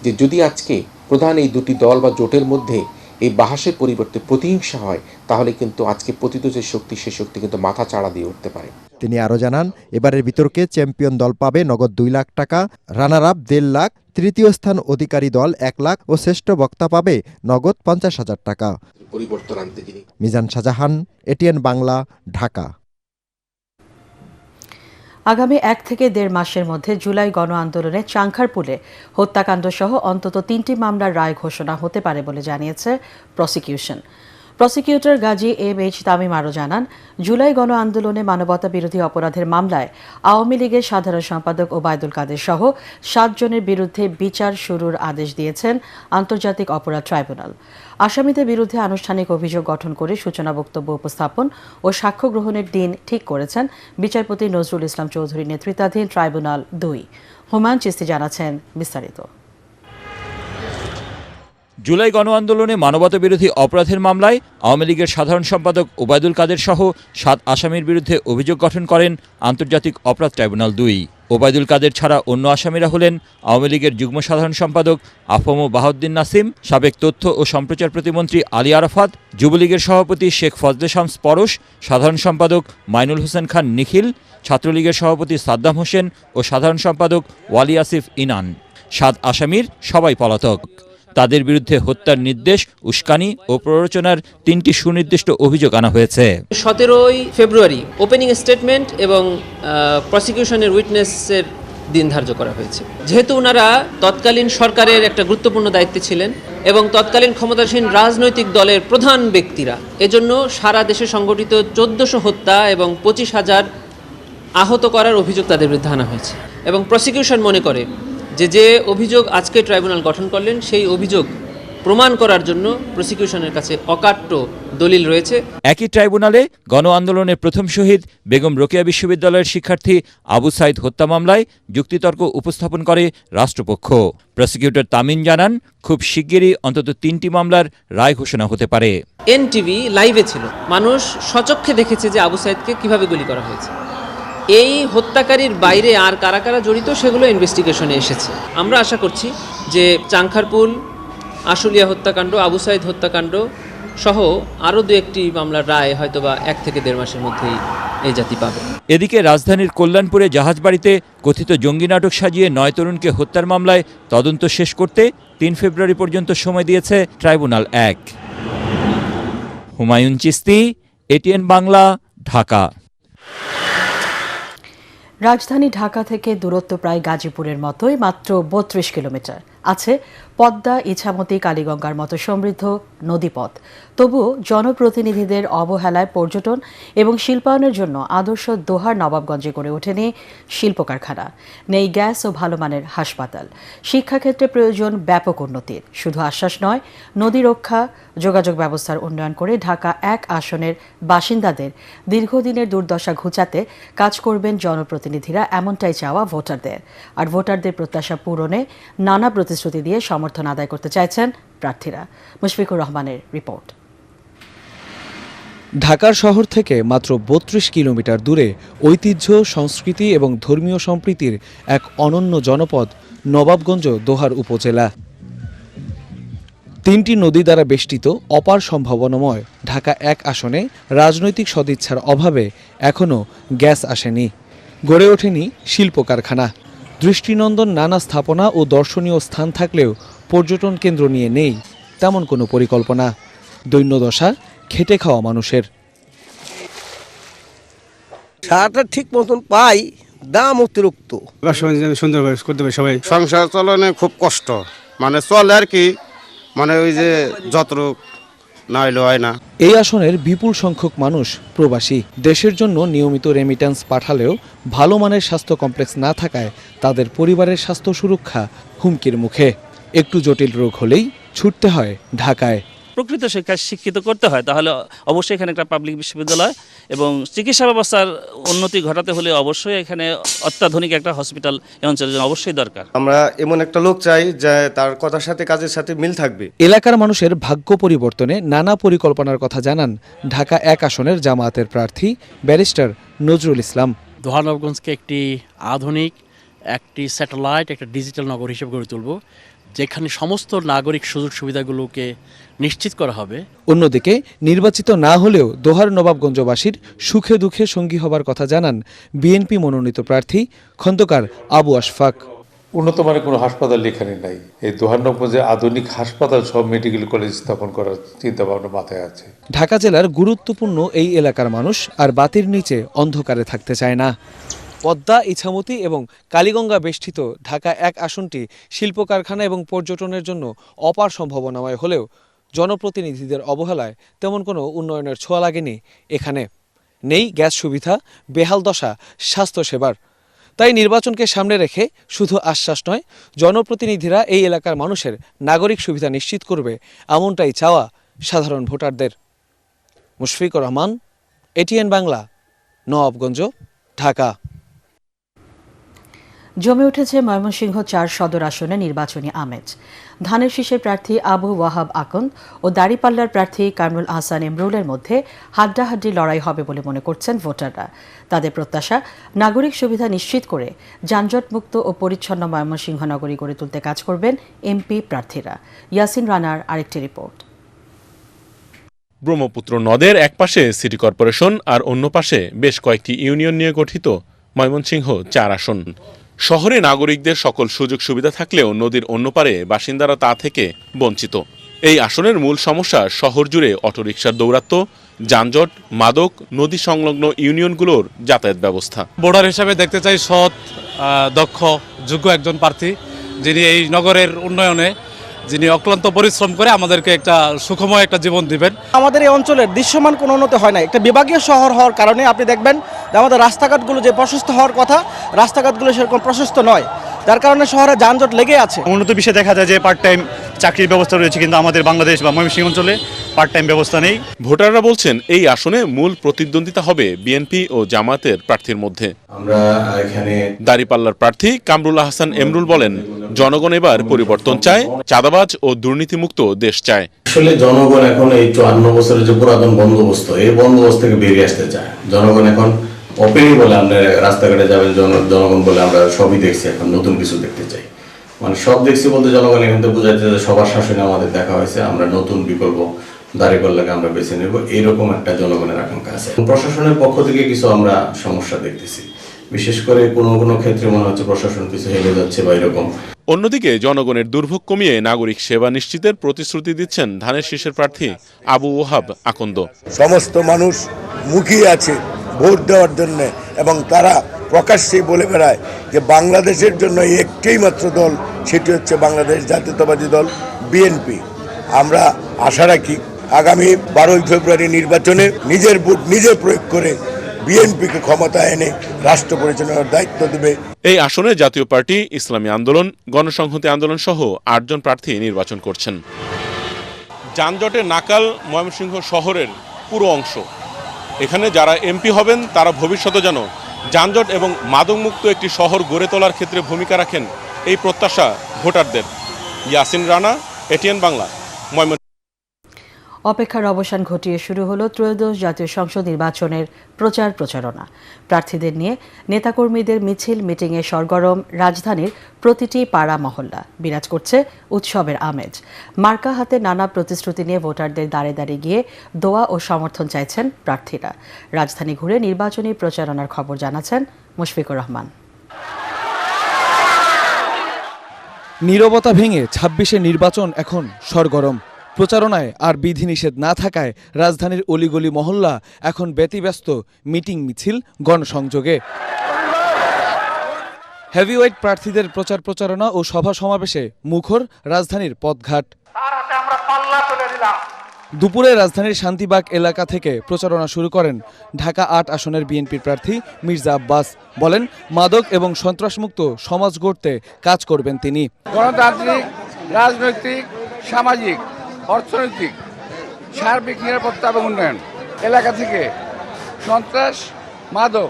S11: যে যদি আজকে প্রধান এই দুটি দল বা জোটের মধ্যে এই বাহাসের পরিবর্তে প্রতিহিংসা হয়, তাহলে কিন্তু আজকে পতিত যে শক্তি, সে শক্তি কিন্তু মাথা চাড়া দিয়ে উঠতে পারে।
S21: তিনি আরও জানান, এবারের বিতর্কে চ্যাম্পিয়ন দল পাবে নগদ 2 লাখ টাকা, রানার আপ 1.5 লাখ, তৃতীয় স্থান অধিকারী দল 1 লাখ ও শ্রেষ্ঠ বক্তা পাবে নগদ 50,000 টাকা।
S11: পরিবর্তন আনতে যিনি।
S21: মিজান শাহজাহান, এটিএন বাংলা, ঢাকা।
S1: আগামী 1 থেকে 1.5 মাসের মধ্যে জুলাই গণ আন্দোলনে চাংখারপুলে হত্যাকাণ্ড সহ অন্তত 3টি মামলার রায় ঘোষণা হতে পারে বলে জানিয়েছে প্রসিকিউশন। প্রসিকিউটর গাজী এম.এইচ. তামিম আরও জানান, জুলাই গণ আন্দোলনে মানবতা বিরোধী অপরাধের মামলায় আওয়ামী লীগের সাধারণ সম্পাদক ওবায়দুল কাদের সহ 7 জনের বিরুদ্ধে বিচার শুরুর আদেশ দিয়েছেন আন্তর্জাতিক অপরাধ ট্রাইব্যুনাল। আসামিদের বিরুদ্ধে আনুষ্ঠানিক অভিযোগ গঠন করে সূচনা বক্তব্য উপস্থাপন ও সাক্ষ্য গ্রহণের দিন ঠিক করেছেন বিচারপতি নজরুল ইসলাম চৌধুরী নেতৃত্বাধীন ট্রাইব্যুনাল 2। হুমায়ুন চিস্তি জানাচ্ছেন বিস্তারিত।
S2: জুলাই গণ আন্দোলনে মানবতাবিরোধী অপরাধের মামলায় আওয়ামী লীগের সাধারণ সম্পাদক ওবায়দুল কাদের সহ ৭ আসামির বিরুদ্ধে অভিযোগ গঠন করেন আন্তর্জাতিক অপরাধ ট্রাইব্যুনাল ২। ওবায়দুল কাদের ছাড়া অন্য আসামিরা হলেন আওয়ামী লীগের যুগ্ম সাধারণ সম্পাদক আফম বাহাউদ্দিন নাসিম, সাবেক তথ্য ও সম্প্রচার প্রতিমন্ত্রী আলী আরাফাত, যুবলীগের সভাপতি শেখ ফজলে শামস পরশ, সাধারণ সম্পাদক মাইনুল হোসেন খান নিখিল, ছাত্রলীগের সভাপতি সাদ্দাম হোসেন ও সাধারণ সম্পাদক ওয়ালি আসিফ ইনান। ৭ আসামির সবাই পলাতক। তাদের বিরুদ্ধে হত্যার নির্দেশ, উস্কানি ও প্ররোচনার ৩টি সুনির্দিষ্ট অভিযোগ আনা হয়েছে।
S3: 17 ফেব্রুয়ারি ওপেনিং স্টেটমেন্ট এবং প্রসিকিউশনের উইটনেসের দিন ধার্য করা হয়েছে। যেহেতু ওনারা তৎকালীন সরকারের একটা গুরুত্বপূর্ণ দায়িত্বে ছিলেন এবং তৎকালীন ক্ষমতাসীন রাজনৈতিক দলের প্রধান ব্যক্তিরা, এজন্য সারা দেশে সংগঠিত 1400 হত্যা এবং 25,000 আহত করার অভিযোগ তাদের বিরুদ্ধে আনা হয়েছে। এবং প্রসিকিউশন মনে করে যে অভিযোগ আজকে ট্রাইব্যুনাল গঠন করলেন সেই অভিযোগ প্রমাণ করার জন্য প্রসিকিউশনের কাছে অকাট্য দলিল রয়েছে।
S2: একই ট্রাইব্যুনালে গণ আন্দোলনের প্রথম শহীদ বেগম রোকেয়া বিশ্ববিদ্যালয়ের শিক্ষার্থী আবু সাইদ হত্যা মামলায় যুক্তিতর্ক উপস্থাপন করে রাষ্ট্রপক্ষ। প্রসিকিউটর তামিম জানান, খুব শিগগিরই অন্তত 3টি মামলার রায় ঘোষণা হতে পারে।
S3: এনটিভি লাইভে ছিল, মানুষ সচক্ষে দেখেছে যে আবু সাইদকে কিভাবে গুলি করা হয়েছে। এই হত্যাকারীর বাইরে আর কারা কারা জড়িত সেগুলো ইনভেস্টিগেশনে এসেছে। আমরা আশা করছি যে চাংখারপুল, আশুলিয়া হত্যাকাণ্ড, আবু সাইদ হত্যাকাণ্ড সহ আরও 2-1টি মামলার রায় হয়তোবা 1 থেকে 1.5 মাসের মধ্যেই এই জাতি পাবে।
S2: এদিকে রাজধানীর কল্যাণপুরে জাহাজবাড়িতে কথিত জঙ্গি নাটক সাজিয়ে 9 তরুণকে হত্যার মামলায় তদন্ত শেষ করতে 3 ফেব্রুয়ারি পর্যন্ত সময় দিয়েছে ট্রাইব্যুনাল 1। হুমায়ুন চিস্তি, এটিএন বাংলা, ঢাকা।
S1: রাজধানী ঢাকা থেকে দূরত্ব প্রায় গাজীপুরের মতোই, মাত্র 32 কিলোমিটার। আছে পদ্মা, ইছামতি, কালীগঙ্গার মতো সমৃদ্ধ নদীপথ। তবুও জনপ্রতিনিধিদের অবহেলায় পর্যটন এবং শিল্পায়নের জন্য আদর্শ দোহার নবাবগঞ্জে গড়ে ওঠেনি শিল্প কারখানা, নেই গ্যাস ও ভালো মানের হাসপাতাল। শিক্ষাক্ষেত্রে প্রয়োজন ব্যাপক উন্নতির। শুধু আশ্বাস নয়, নদী রক্ষা, যোগাযোগ ব্যবস্থার উন্নয়ন করে ঢাকা 1 আসনের বাসিন্দাদের দীর্ঘদিনের দুর্দশা ঘুচাতে কাজ করবেন জনপ্রতিনিধিরা, এমনটাই চাওয়া ভোটারদের। আর ভোটারদের প্রত্যাশা পূরণে নানা প্রতিশ্রুতি দিয়ে সমর্থন আদায় করতে চাইছেন প্রার্থীরা। মুশফিকুর রহমানের রিপোর্ট।
S4: ঢাকার শহর থেকে মাত্র 32 কিলোমিটার দূরে ঐতিহ্য, সংস্কৃতি এবং ধর্মীয় সম্প্রীতির এক অনন্য জনপদ নবাবগঞ্জ দোহার উপজেলা। 3টি নদী দ্বারা বেষ্টিত অপার সম্ভাবনাময় ঢাকা 1 আসনে রাজনৈতিক সদিচ্ছার অভাবে এখনও গ্যাস আসেনি, গড়ে ওঠেনি শিল্প কারখানা। দৃষ্টিনন্দন নানা স্থাপনা ও দর্শনীয় স্থান থাকলেও পর্যটন কেন্দ্র নিয়ে নেই তেমন কোনো পরিকল্পনা। দৈন্যদশা খেটে খাওয়া মানুষের।
S5: সারটা ঠিক মতন পাই, দাম অতিরিক্ত।
S6: সুন্দরভাবে করতে পারে সবাই। সংসার চালানো খুব কষ্ট, মানে চলে আর কি, মানে ওই যে যতটুক না হইলে হয় না।
S4: এই আসনের বিপুল সংখ্যক মানুষ প্রবাসী। দেশের জন্য নিয়মিত রেমিট্যান্স পাঠালেও ভালো মানের স্বাস্থ্য কমপ্লেক্স না থাকায় তাদের পরিবারের স্বাস্থ্য সুরক্ষা হুমকির মুখে। একটু জটিল রোগ হলেই ছুটতে হয় ঢাকায়।
S26: প্রকৃত শিক্ষিত করতে হয় তাহলে অবশ্যই এখানে একটা পাবলিক বিশ্ববিদ্যালয় এবং চিকিৎসা ব্যবস্থার উন্নতি ঘটাতে হলে অবশ্যই এখানে অত্যাধুনিক একটা হসপিটাল এই অঞ্চলের জন্য অবশ্যই দরকার।
S6: আমরা এমন একটা লোক চাই যে তার কথার সাথে কাজের সাথে মিল থাকবে।
S4: এলাকার মানুষের ভাগ্য পরিবর্তনে নানা পরিকল্পনার কথা জানান ঢাকা 1 আসনের জামায়াতের প্রার্থী ব্যারিস্টার নজরুল ইসলাম।
S27: দোহার নবাবগঞ্জকে একটি আধুনিক, একটি স্যাটেলাইট, একটা ডিজিটাল নগর হিসেবে গড়ে তুলব, যেখানে সমস্ত নাগরিক সুযোগ সুবিধাগুলোকে নিশ্চিত করা হবে।
S4: অন্যদিকে নির্বাচিত না হলেও দোহার নবাবগঞ্জবাসীর সুখে দুঃখে সঙ্গী হবার কথা জানান বিএনপি মনোনীত প্রার্থী খন্দকার আবু আশফাক।
S28: উন্নত মানের কোনো হাসপাতাল এখানে নাই। এই দোহার নবাবগঞ্জে আধুনিক হাসপাতাল সব মেডিকেল কলেজ স্থাপন করার চিন্তা ভাবনা মাথায় আছে।
S4: ঢাকা জেলার গুরুত্বপূর্ণ এই এলাকার মানুষ আর বাতির নিচে অন্ধকারে থাকতে চায় না। পদ্মা, ইছামতি এবং কালীগঙ্গা বেষ্টিত ঢাকা 1 আসনটি শিল্প কারখানা এবং পর্যটনের জন্য অপার সম্ভাবনাময় হলেও জনপ্রতিনিধিদের অবহেলায় তেমন কোনো উন্নয়নের ছোঁয়া লাগেনি এখানে। নেই গ্যাস সুবিধা, বেহাল দশা স্বাস্থ্যসেবার। তাই নির্বাচনকে সামনে রেখে শুধু আশ্বাস নয়, জনপ্রতিনিধিরা এই এলাকার মানুষের নাগরিক সুবিধা নিশ্চিত করবে, এমনটাই চাওয়া সাধারণ ভোটারদের। মুশফিকুর রহমান, এটিএন বাংলা, নবাবগঞ্জ, ঢাকা।
S1: জমে উঠেছে ময়মনসিংহ ৪ সদর আসনে নির্বাচনী আমেজ। ধানের শীষের প্রার্থী আবু ওয়াহাব আকন্দ ও দাঁড়িপাল্লার প্রার্থী কামরুল আহসান এমরুলের মধ্যে হাড্ডাহাড্ডি লড়াই হবে বলে মনে করছেন ভোটাররা। তাদের প্রত্যাশা, নাগরিক সুবিধা নিশ্চিত করে যানজটমুক্ত ও পরিচ্ছন্ন ময়মনসিংহ নগরী গড়ে তুলতে কাজ করবেন এমপি প্রার্থীরা। ইয়াসিন রানার আরেকটি রিপোর্ট।
S7: ব্রহ্মপুত্র নদের এক পাশে সিটি কর্পোরেশন আর অন্য পাশে বেশ কয়েকটি ইউনিয়ন নিয়ে গঠিত ময়মনসিংহ ৪ আসন। শহরে নাগরিকদের সকল সুযোগ সুবিধা থাকলেও নদীর অন্য পারে বাসিন্দারা তা থেকে বঞ্চিত। এই আসনের মূল সমস্যা শহর জুড়ে অটোরিকশার দৌরাত্ম্য, যানজট, মাদক, নদী সংলগ্ন ইউনিয়নগুলোর যাতায়াত ব্যবস্থা।
S8: ভোটার হিসাবে দেখতে চাই সৎ, দক্ষ, যোগ্য একজন প্রার্থী যিনি এই নগরের উন্নয়নে যিনি অক্লান্ত পরিশ্রম করে আমাদেরকে একটা সুখময় একটা জীবন দিবেন।
S19: আমাদের এই অঞ্চলের দৃশ্যমান কোনো উন্নতি হয় না। একটা বিভাগীয় শহর হওয়ার কারণে আপনি দেখবেন যে আমাদের রাস্তাঘাটগুলো যে প্রশস্ত হওয়ার কথা, রাস্তাঘাটগুলো সেরকম প্রশস্ত নয়, যার কারণে শহরে যানজট লেগে আছে।
S9: উন্নত বিষয়ে দেখা যায় যে পার্ট টাইম চাকরির ব্যবস্থা রয়েছে, কিন্তু আমাদের বাংলাদেশ বা ময়মনসিংহ অঞ্চলে পার্ট টাইম ব্যবস্থা নেই।
S7: ভোটাররা বলছেন এই আসনে মূল প্রতিদ্বন্দ্বিতা হবে বিএনপি ও জামাতের প্রার্থীর মধ্যে।
S10: আমরা এখানে
S7: দাঁড়িপাল্লার প্রার্থী কামরুল আহসান এমরুল বলেন, জনগণ এবার পরিবর্তন চায়, চাঁদাবাজ ও দুর্নীতিমুক্ত দেশ চায়।
S10: আসলে জনগণ এখন এই 54 বছরের যে পুরাতন বন্দোবস্ত, এই বন্দোবস্ত থেকে বেরিয়ে আসতে চায়। জনগণ এখন ওপেনই বলে, আমরা রাস্তাঘাটে যাবেন, জনগণ বলে আমরা সবই দেখছি, এখন নতুন কিছু দেখতে চাই। মানে সব দেখছি বলতে জনগণ এখান থেকে বোঝাচ্ছে যে সবার শাসনে আমাদের দেখা হয়েছে, আমরা নতুন বিকল্প দাঁড়িপাল্লাকে আমরা বেছে নেব, এইরকম একটা জনগণের আকাঙ্ক্ষা আছে। প্রশাসনের পক্ষ থেকে কিছু আমরা সমস্যা দেখতেছি, বিশেষ করে কোনো কোনো ক্ষেত্রে মনে হচ্ছে প্রশাসন কিছু হেলে যাচ্ছে বা এরকম।
S7: অন্যদিকে জনগণের দুর্ভোগ কমিয়ে নাগরিক সেবা নিশ্চিতের প্রতিশ্রুতি দিচ্ছেন ধানের শীষের প্রার্থী আবু ওয়াহাব আকন্দ।
S12: সমস্ত মানুষ মুখিয়ে আছে ভোট দেওয়ার জন্য, এবং তারা প্রকাশ্যে বলে বেড়ায় যে বাংলাদেশের জন্য একটাই মাত্র দল, সেটি হচ্ছে বাংলাদেশ জাতীয়তাবাদী দল বিএনপি। আমরা আশা রাখি আগামী 12 ফেব্রুয়ারি নির্বাচনে নিজের ভোট নিজে প্রয়োগ করে বিএনপিকে ক্ষমতায় এনে রাষ্ট্র পরিচালনার দায়িত্ব দেবে।
S7: এই আসনে জাতীয় পার্টি, ইসলামী আন্দোলন, গণসংহতি আন্দোলন সহ 8 জন প্রার্থী নির্বাচন করছেন। যানজটে নাকাল ময়মনসিংহ শহরের পুরো অংশ। এখানে যারা এমপি হবেন তারা ভবিষ্যতে যেন যানজট এবং মাদকমুক্ত একটি শহর গড়ে তোলার ক্ষেত্রে ভূমিকা রাখেন, এই প্রত্যাশা ভোটারদের। ইয়াসিন রানা, এটিএন বাংলা, ময়মনসিংহ।
S1: অপেক্ষার অবসান ঘটিয়ে শুরু হলো ত্রয়োদশ জাতীয় সংসদ নির্বাচনের প্রচারণা। প্রার্থীদের নিয়ে নেতাকর্মীদের মিছিল মিটিংয়ে সরগরম রাজধানীর প্রতিটি পাড়া মহল্লা। বিরাজ করছে উৎসবের আমেজ। মার্কা হাতে নানা প্রতিশ্রুতি নিয়ে ভোটারদের দাঁড়ে দাঁড়িয়ে গিয়ে দোয়া ও সমর্থন চাইছেন প্রার্থীরা। রাজধানী ঘুরে নির্বাচনী প্রচারণার খবর জানাচ্ছেন মুশফিকুর রহমান।
S4: নীরবতা ভেঙে 26-এ নির্বাচন এখন সরগরম। প্রচারণায় আর বিধিনিষেধ না থাকায় রাজধানীর অলিগলি মহল্লা এখন ব্যতিব্যস্ত মিটিং, মিছিল, গণসংযোগে। হেভিওয়েট প্রার্থীদের প্রচারণা ও সভা সমাবেশে মুখর রাজধানীর পথঘাট। দুপুরে রাজধানীর শান্তিবাগ এলাকা থেকে প্রচারণা শুরু করেন ঢাকা 8 আসনের বিএনপির প্রার্থী মির্জা আব্বাস। বলেন, মাদক এবং সন্ত্রাসমুক্ত সমাজ গড়তে কাজ করবেন তিনি।
S13: গণতান্ত্রিক, রাজনৈতিক, সামাজিক, অর্থনৈতিক সার্বিক নিরাপত্তা এবং উন্নয়ন, এলাকা থেকে সন্ত্রাস, মাদক,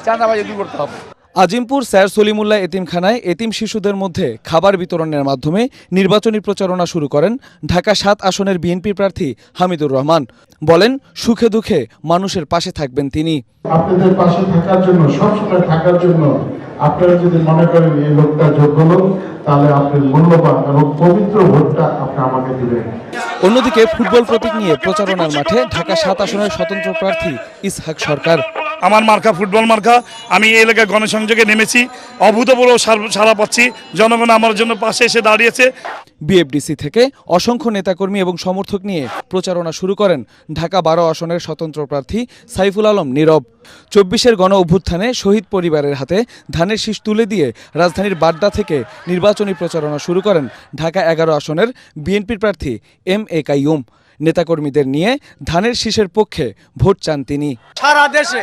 S13: চাঁদাবাজি দূর করতে হবে।
S4: আজিমপুর স্যার সলিমুল্লাহ এতিমখানায় এতিম শিশুদের মধ্যে খাবার বিতরণের মাধ্যমে নির্বাচনী প্রচারণা শুরু করেন ঢাকা 7 আসনের বিএনপি প্রার্থী হামিদুর রহমান। বলেন, সুখে দুঃখে মানুষের পাশে থাকবেন তিনি।
S14: আপনাদের পাশে থাকার জন্য, সবসময় থাকার জন্য আপনারা যদি মনে করেন এই লোকটা যোগ্য লোক, তাহলে আপনার মূল্যবান এবং পবিত্র ভোটটা আপনি আমাকে দিবেন।
S4: অন্যদিকে ফুটবল প্রতীক নিয়ে প্রচারণার মাঠে ঢাকা 7 আসনের স্বতন্ত্র প্রার্থী ইসহাক সরকার।
S9: আমার মার্কা ফুটবল মার্কা। আমি এই এলাকায় গণসংযোগে নেমেছি, অভূতপূর্ব সাড়া পাচ্ছি। জনগণ আমার জন্য পাশে এসে দাঁড়িয়েছে।
S4: বিএফডিসি থেকে অসংখ্য নেতাকর্মী এবং সমর্থক নিয়ে প্রচারণা শুরু করেন ঢাকা 12 আসনের স্বতন্ত্র প্রার্থী সাইফুল আলম নীরব। 24-এর গণ অভ্যুত্থানে শহীদ পরিবারের হাতে ধানের শীষ তুলে দিয়ে রাজধানীর বাড্ডা থেকে নির্বাচনী প্রচারণা শুরু করেন ঢাকা 11 আসনের বিএনপির প্রার্থী MA কাইয়ুম। নেতাকর্মীদের নিয়ে ধানের শীষের পক্ষে ভোট চান তিনি।
S13: সারা দেশে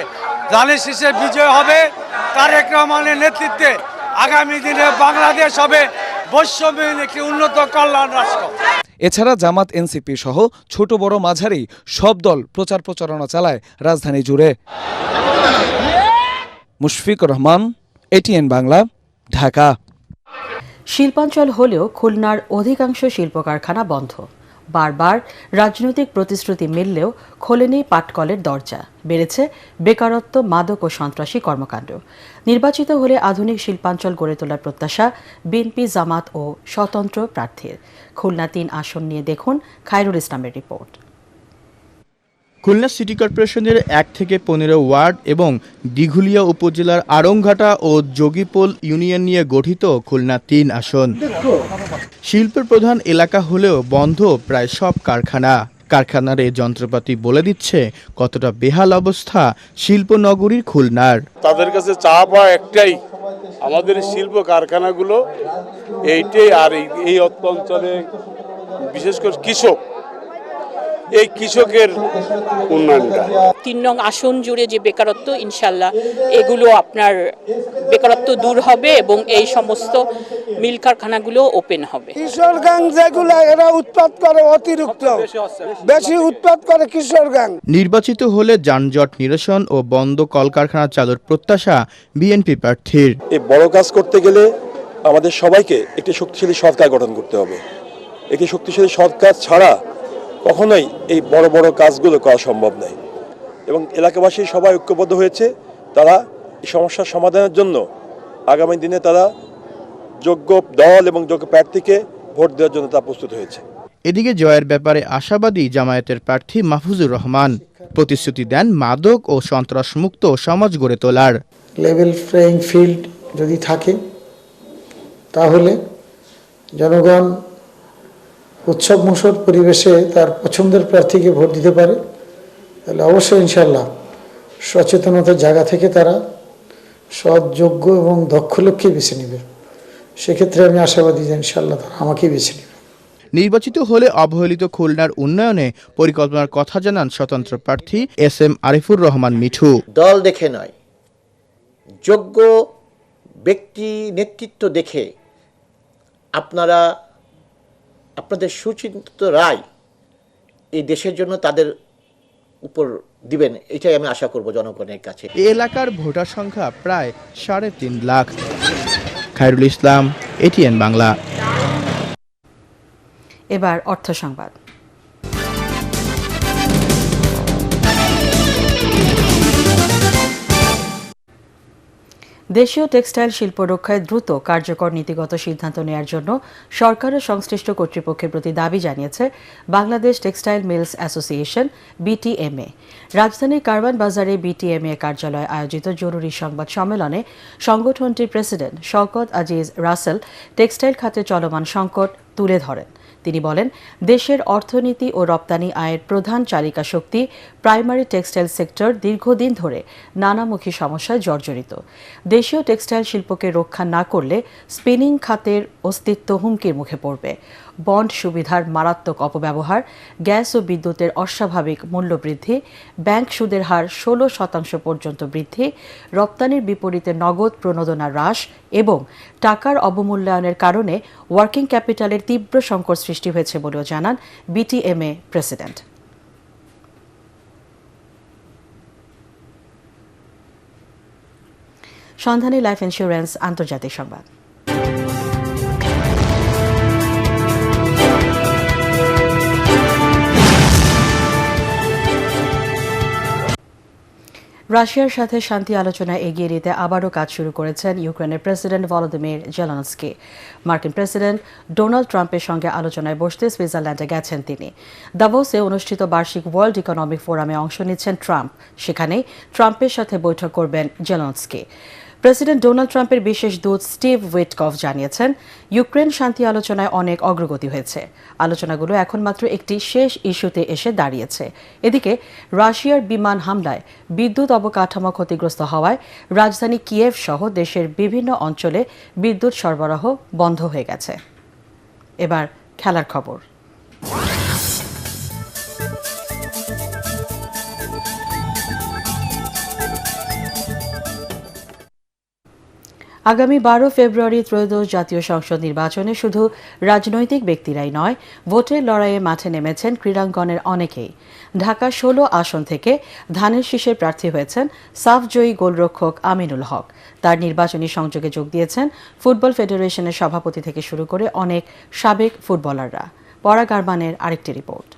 S13: ধানের শীষের বিজয় হবে। তারেক রহমানের নেতৃত্বে আগামী দিনে বাংলাদেশ হবে বৈষম্যহীন একটি উন্নত কল্যাণ রাষ্ট্র।
S4: এছাড়া জামাত, এনসিপি সহ ছোট বড় মাঝারি সব দল প্রচারণা চালায় রাজধানী জুড়ে। মুশফিকুর রহমান, এটিএন বাংলা, ঢাকা।
S1: শিল্পাঞ্চল হলেও খুলনার অধিকাংশ শিল্প কারখানা বন্ধ। বারবার রাজনৈতিক প্রতিশ্রুতি মিললেও খোলেনি পাটকলের দরজা। বেড়েছে বেকারত্ব, মাদক ও সন্ত্রাসী কর্মকাণ্ড। নির্বাচিত হলে আধুনিক শিল্পাঞ্চল গড়ে তোলার প্রত্যাশা বিএনপি, জামাত ও স্বতন্ত্র প্রার্থীর। খুলনা ৩ আসন নিয়ে দেখুন খায়রুল ইসলামের রিপোর্ট।
S15: খুলনা সিটি কর্পোরেশনের ১ থেকে ১৫ ওয়ার্ড এবং দিঘুলিয়া উপজেলার আড়ংঘাটা ও যোগীপোল ইউনিয়ন নিয়ে গঠিত খুলনা ৩ আসন। শিল্পের প্রধান এলাকা হলেও বন্ধ প্রায় সব কারখানা। কারখানার এই যন্ত্রপাতি বলে দিচ্ছে কতটা বেহাল অবস্থা শিল্পনগরীর খুলনার।
S16: তাদের কাছে চা পাওয়া একটাই, আমাদের শিল্প কারখানাগুলো এইটাই। আর এই অঞ্চলে বিশেষ করে কৃষক, এই কৃষকের উন্নয়নটা
S17: ৩ নং আসন জুড়ে যে বেকারত্ব, ইনশাল্লাহ এগুলো আপনার বেকারত্ব দূর হবে এবং এই সমস্ত মিল কারখানাগুলো ওপেন হবে।
S18: কিশোরগঞ্জ যেগুলো এরা উৎপাদ করে অতিরিক্ত বেশি উৎপাদ করে কিশোরগঞ্জ।
S15: নির্বাচিত হলে যানজট নিরসন ও বন্ধ কলকারখানা চালুর প্রত্যাশা বিএনপি প্রার্থীর।
S20: এই বড় কাজ করতে গেলে আমাদের সবাইকে একটি শক্তিশালী সরকার গঠন করতে হবে। একটি শক্তিশালী সরকার ছাড়া কখনোই এই বড় বড় কাজগুলো করা সম্ভব নয় এবং এলাকাবাসী সবাই ঐক্যবদ্ধ হয়েছে। তারা এই সমস্যার সমাধানের জন্য আগামী দিনে তারা যোগ্য দল এবং যোগ্য প্রার্থীকে ভোট দেওয়ার জন্য তা প্রস্তুত হয়েছে।
S15: এদিকে জয়ের ব্যাপারে আশাবাদী জামায়াতের প্রার্থী মাহফুজুর রহমান। প্রতিশ্রুতি দেন মাদক ও সন্ত্রাসমুক্ত সমাজ গড়ে তোলার।
S18: লেভেল প্লেইং ফিল্ড যদি থাকে তাহলে জনগণ উৎসব মুখর পরিবেশে তার পছন্দের প্রার্থীকে ভোট দিতে পারে। তাহলে অবশ্যই ইনশাল্লাহ সচেতনতার জায়গা থেকে তারা সৎ, যোগ্য এবং দক্ষ লোককে বেছে নেবে। সেক্ষেত্রে আমি আশাবাদী যে ইনশাল্লাহ তারা আমাকেই বেছে নেবে।
S15: নির্বাচিত হলে অবহেলিত খুলনার উন্নয়নে পরিকল্পনার কথা জানান স্বতন্ত্র প্রার্থী SM আরিফুর রহমান মিঠু।
S22: দল দেখে নয়, যোগ্য ব্যক্তি নেতৃত্ব দেখে আপনাদের সুচিন্তিত রায় এই দেশের জন্য তাদের উপর দিবেন, এটাই আমি আশা করব জনগণের কাছে।
S15: এই এলাকার ভোটার সংখ্যা প্রায় ৩.৫ লাখ। খায়রুল ইসলাম, ATN বাংলা।
S1: এবার অর্থ সংবাদ। দেশীয় টেক্সটাইল শিল্প রক্ষায় দ্রুত কার্যকর নীতিগত সিদ্ধান্ত নেওয়ার জন্য সরকার ও সংশ্লিষ্ট কর্তৃপক্ষের প্রতি দাবি জানিয়েছে Bangladesh textile mills association, BTMA। রাজধানীর কারওয়ান বাজারে BTMA কার্যালয়ে আয়োজিত জরুরি সংবাদ সম্মেলনে সংগঠনটির প্রেসিডেন্ট শওকত আজিজ রাসেল টেক্সটাইল খাতে চলমান সংকট তুলে ধরেন। তিনি বলেন, দেশের অর্থনীতি ও রপ্তানি আয়ের প্রধান চালিকা শক্তি প্রাইমারি টেক্সটাইল সেক্টর দীর্ঘদিন ধরে নানামুখী সমস্যায় জর্জরিত। দেশীয় টেক্সটাইল শিল্পকে রক্ষা না করলে স্পিনিং খাতের অস্তিত্ব হুমকির মুখে পড়বে। বন্ড সুবিধার মারাত্মক অপব্যবহার, গ্যাস ও বিদ্যুতের অস্বাভাবিক মূল্য বৃদ্ধি, ব্যাংক সুদের হার 16% পর্যন্ত বৃদ্ধি, রপ্তানির বিপরীতে নগদ প্রণোদনা হ্রাস এবং টাকার অবমূল্যায়নের কারণে ওয়ার্কিং ক্যাপিটালের তীব্র সংকট সৃষ্টি হয়েছে বলেও জানান BTMA প্রেসিডেন্ট। সন্ধানী লাইফ ইন্স্যুরেন্স আন্তর্জাতিক সংবাদ। রাশিয়ার সাথে শান্তি আলোচনা এগিয়ে নিতে আবারও কাজ শুরু করেছেন ইউক্রেনের প্রেসিডেন্ট ভলোদিমির জেলেনস্কি। মার্কিন প্রেসিডেন্ট ডোনাল্ড ট্রাম্পের সঙ্গে আলোচনায় বসতে সুইজারল্যান্ডে গেছেন তিনি। দাভোসে অনুষ্ঠিত বার্ষিক ওয়ার্ল্ড ইকোনমিক ফোরামে অংশ নিচ্ছেন ট্রাম্প। সেখানেই ট্রাম্পের সাথে বৈঠক করবেন জেলেনস্কি। প্রেসিডেন্ট ডোনাল্ড ট্রাম্পের বিশেষ দূত স্টিভ উইটকফ জানিয়েছেন, ইউক্রেন শান্তি আলোচনায় অনেক অগ্রগতি হয়েছে। আলোচনাগুলো এখন মাত্র একটি শেষ ইস্যুতে এসে দাঁড়িয়েছে। এদিকে রাশিয়ার বিমান হামলায় বিদ্যুৎ অবকাঠামো ক্ষতিগ্রস্ত হওয়ায় রাজধানী কিয়েভ সহ দেশের বিভিন্ন অঞ্চলে বিদ্যুৎ সরবরাহ বন্ধ হয়ে গেছে। এবার খেলার খবর। আগামী 12 ফেব্রুয়ারি ত্রয়োদশ জাতীয় সংসদ নির্বাচনে শুধু রাজনৈতিক ব্যক্তিরাই নয়, ভোটের লড়াইয়ে মাঠে নেমেছেন ক্রীড়াঙ্গনের অনেকেই। ঢাকা 16 আসন থেকে ধানের শীষের প্রার্থী হয়েছেন সাফজয়ী গোলরক্ষক আমিনুল হক। তার নির্বাচনী সংযোগে যোগ দিয়েছেন ফুটবল ফেডারেশনের সভাপতি থেকে শুরু করে অনেক সাবেক ফুটবলাররা। পরাগ আরমানের আরেকটি রিপোর্ট।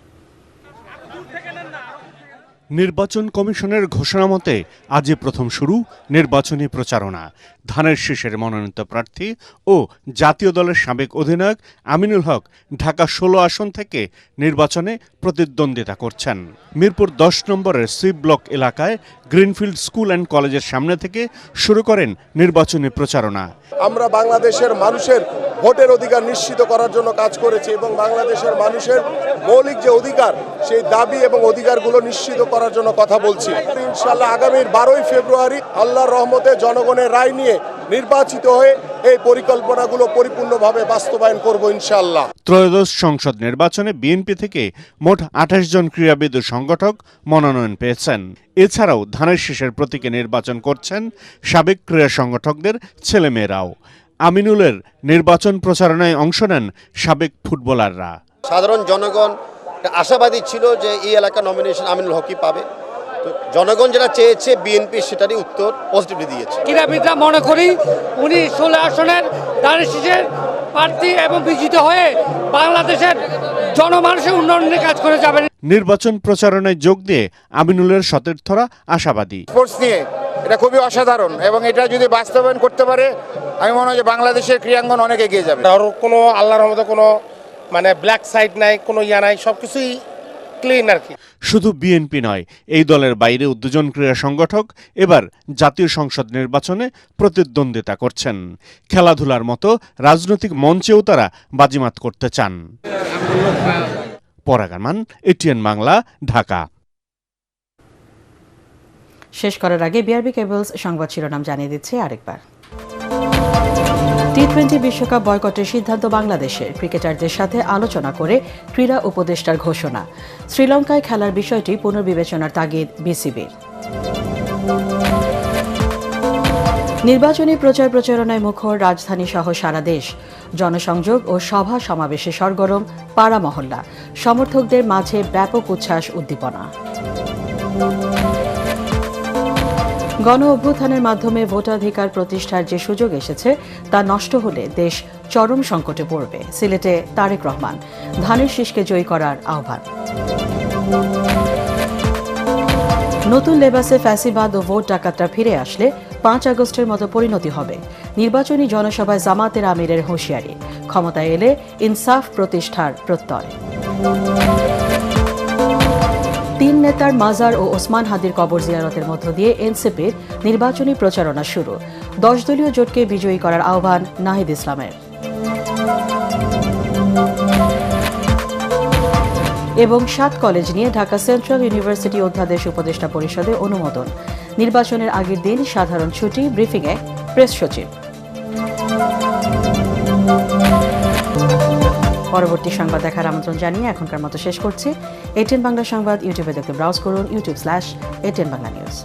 S2: নির্বাচন কমিশনের ঘোষণা মতে আজই প্রথম শুরু নির্বাচনী প্রচারণা। ধানের শীষের মনোনীত প্রার্থী ও জাতীয় দলের সাবেক অধিনায়ক আমিনুল হক ঢাকা 16 আসন থেকে নির্বাচনে প্রতিদ্বন্দ্বিতা করছেন। মিরপুর 10 নম্বরের সি ব্লক এলাকায় গ্রিনফিল্ড স্কুল অ্যান্ড কলেজের সামনে থেকে শুরু করেন নির্বাচনী প্রচারণা।
S3: আমরা বাংলাদেশের মানুষের ভোটের অধিকার নিশ্চিত করার জন্য কাজ করেছি এবং বাংলাদেশের মানুষের মৌলিক যে অধিকার সেই দাবি এবং অধিকারগুলো নিশ্চিত করার জন্য কথা বলছি। ইনশাআল্লাহ আগামীর 12 ফেব্রুয়ারি আল্লাহর রহমতে জনগণের রায় নিয়ে নির্বাচিত হয়ে এই পরিকল্পনাগুলো পরিপূর্ণভাবে বাস্তবায়ন করব ইনশাআল্লাহ।
S2: ত্রয়োদশ সংসদ নির্বাচনে বিএনপি থেকে মোট 28 জন ক্রীড়াবিদ ও সংগঠক মনোনয়ন পেয়েছেন। এছাড়াও ধানের শীষের প্রতীকে নির্বাচন করছেন সাবেক ক্রীড়া সংগঠকদের ছেলেমেয়েরাও। আমিনুলের নির্বাচন প্রচারণায় অংশ নেন সাবেক ফুটবলাররা।
S5: সাধারণ জনগণ আশাবাদী ছিল যে এই এলাকা নমিনেশন আমিনুল হকই পাবে। তো জনগণ যেটা চেয়েছে বিএনপি সেটারই উত্তর পজিটিভলি দিয়েছে।
S13: ক্রীড়াবিদরা মনে করি উনি 16 আসনের ধানের শীষের প্রার্থী এবং বিজিত হয়ে বাংলাদেশের জনমানুষের উন্নয়নের কাজ করে যাবেন।
S2: নির্বাচন প্রচারণায় যোগ দিয়ে আমিনুলের সতীর্থরা আশাবাদী।
S11: স্পোর্টস নিয়ে এটা খুবই অসাধারণ এবং এটা যদি বাস্তবায়ন করতে পারে আমি মনে হয় যে বাংলাদেশের ক্রীড়াঙ্গন অনেক এগিয়ে যাবে।
S21: আর কোনো আল্লাহর রহমতে কোনো ব্ল্যাক সাইড নাই, কোনো নাই, সবকিছুই ক্লিন আর কি।
S2: শুধু বিএনপি নয়, এই দলের বাইরে 2 জন ক্রীড়া সংগঠক এবার জাতীয় সংসদ নির্বাচনে প্রতিদ্বন্দ্বিতা করছেন। খেলাধুলার মতো রাজনৈতিক মঞ্চেও তারা বাজিমাত করতে চান। পরাগ আরমান, এটিএন বাংলা, ঢাকা।
S1: শেষ করার আগে বিআরবি কেবলস সংবাদ শিরোনাম জানিয়ে দিচ্ছে আরেকবার। টি-20 বিশ্বকাপ বয়কটের সিদ্ধান্ত বাংলাদেশের, ক্রিকেটারদের সাথে আলোচনা করে ক্রীড়া উপদেষ্টার ঘোষণা। শ্রীলঙ্কায় খেলার বিষয়টি পুনর্বিবেচনার তাগিদ বিসিবির। নির্বাচনী প্রচারণায় মুখর রাজধানী সহ সারা দেশ। জনসংযোগ ও সভা সমাবেশে সরগরম পাড়া মহল্লা। সমর্থকদের মাঝে ব্যাপক উচ্ছ্বাস উদ্দীপনা। গণ অভ্যুত্থানের মাধ্যমে ভোটাধিকার প্রতিষ্ঠার যে সুযোগ এসেছে তা নষ্ট হলে দেশ চরম সংকটে পড়বে। সিলেটে তারেক রহমান, ধানের শীষকে জয়ী করার আহ্বান। নতুন লেবাসে ফ্যাসিবাদ ও ভোট ডাকাতরা ফিরে আসলে 5 আগস্টের মতো পরিণতি হবে। নির্বাচনী জনসভায় জামাতের আমিরের হুঁশিয়ারি। ক্ষমতায় এলে ইনসাফ প্রতিষ্ঠার প্রত্যয়। 3 নেতার মাজার ও ওসমান হাদির কবর জিয়ারতের মধ্য দিয়ে এনসিপির নির্বাচনী প্রচারণা শুরু। 10 দলীয় জোটকে বিজয়ী করার আহ্বান নাহিদ ইসলামের। এবং 7 কলেজ নিয়ে ঢাকা সেন্ট্রাল ইউনিভার্সিটি অধ্যাদেশ উপদেষ্টা পরিষদে অনুমোদন। নির্বাচনের আগের দিন সাধারণ ছুটি, ব্রিফিংয়ে প্রেস সচিব। পরবর্তী সংবাদ দেখার আমন্ত্রণ জানিয়ে এখনকার মতো শেষ করছি। এটিএন বাংলা সংবাদ ইউটিউবে দেখতে ব্রাউজ করুন youtube/ATN Bangla News।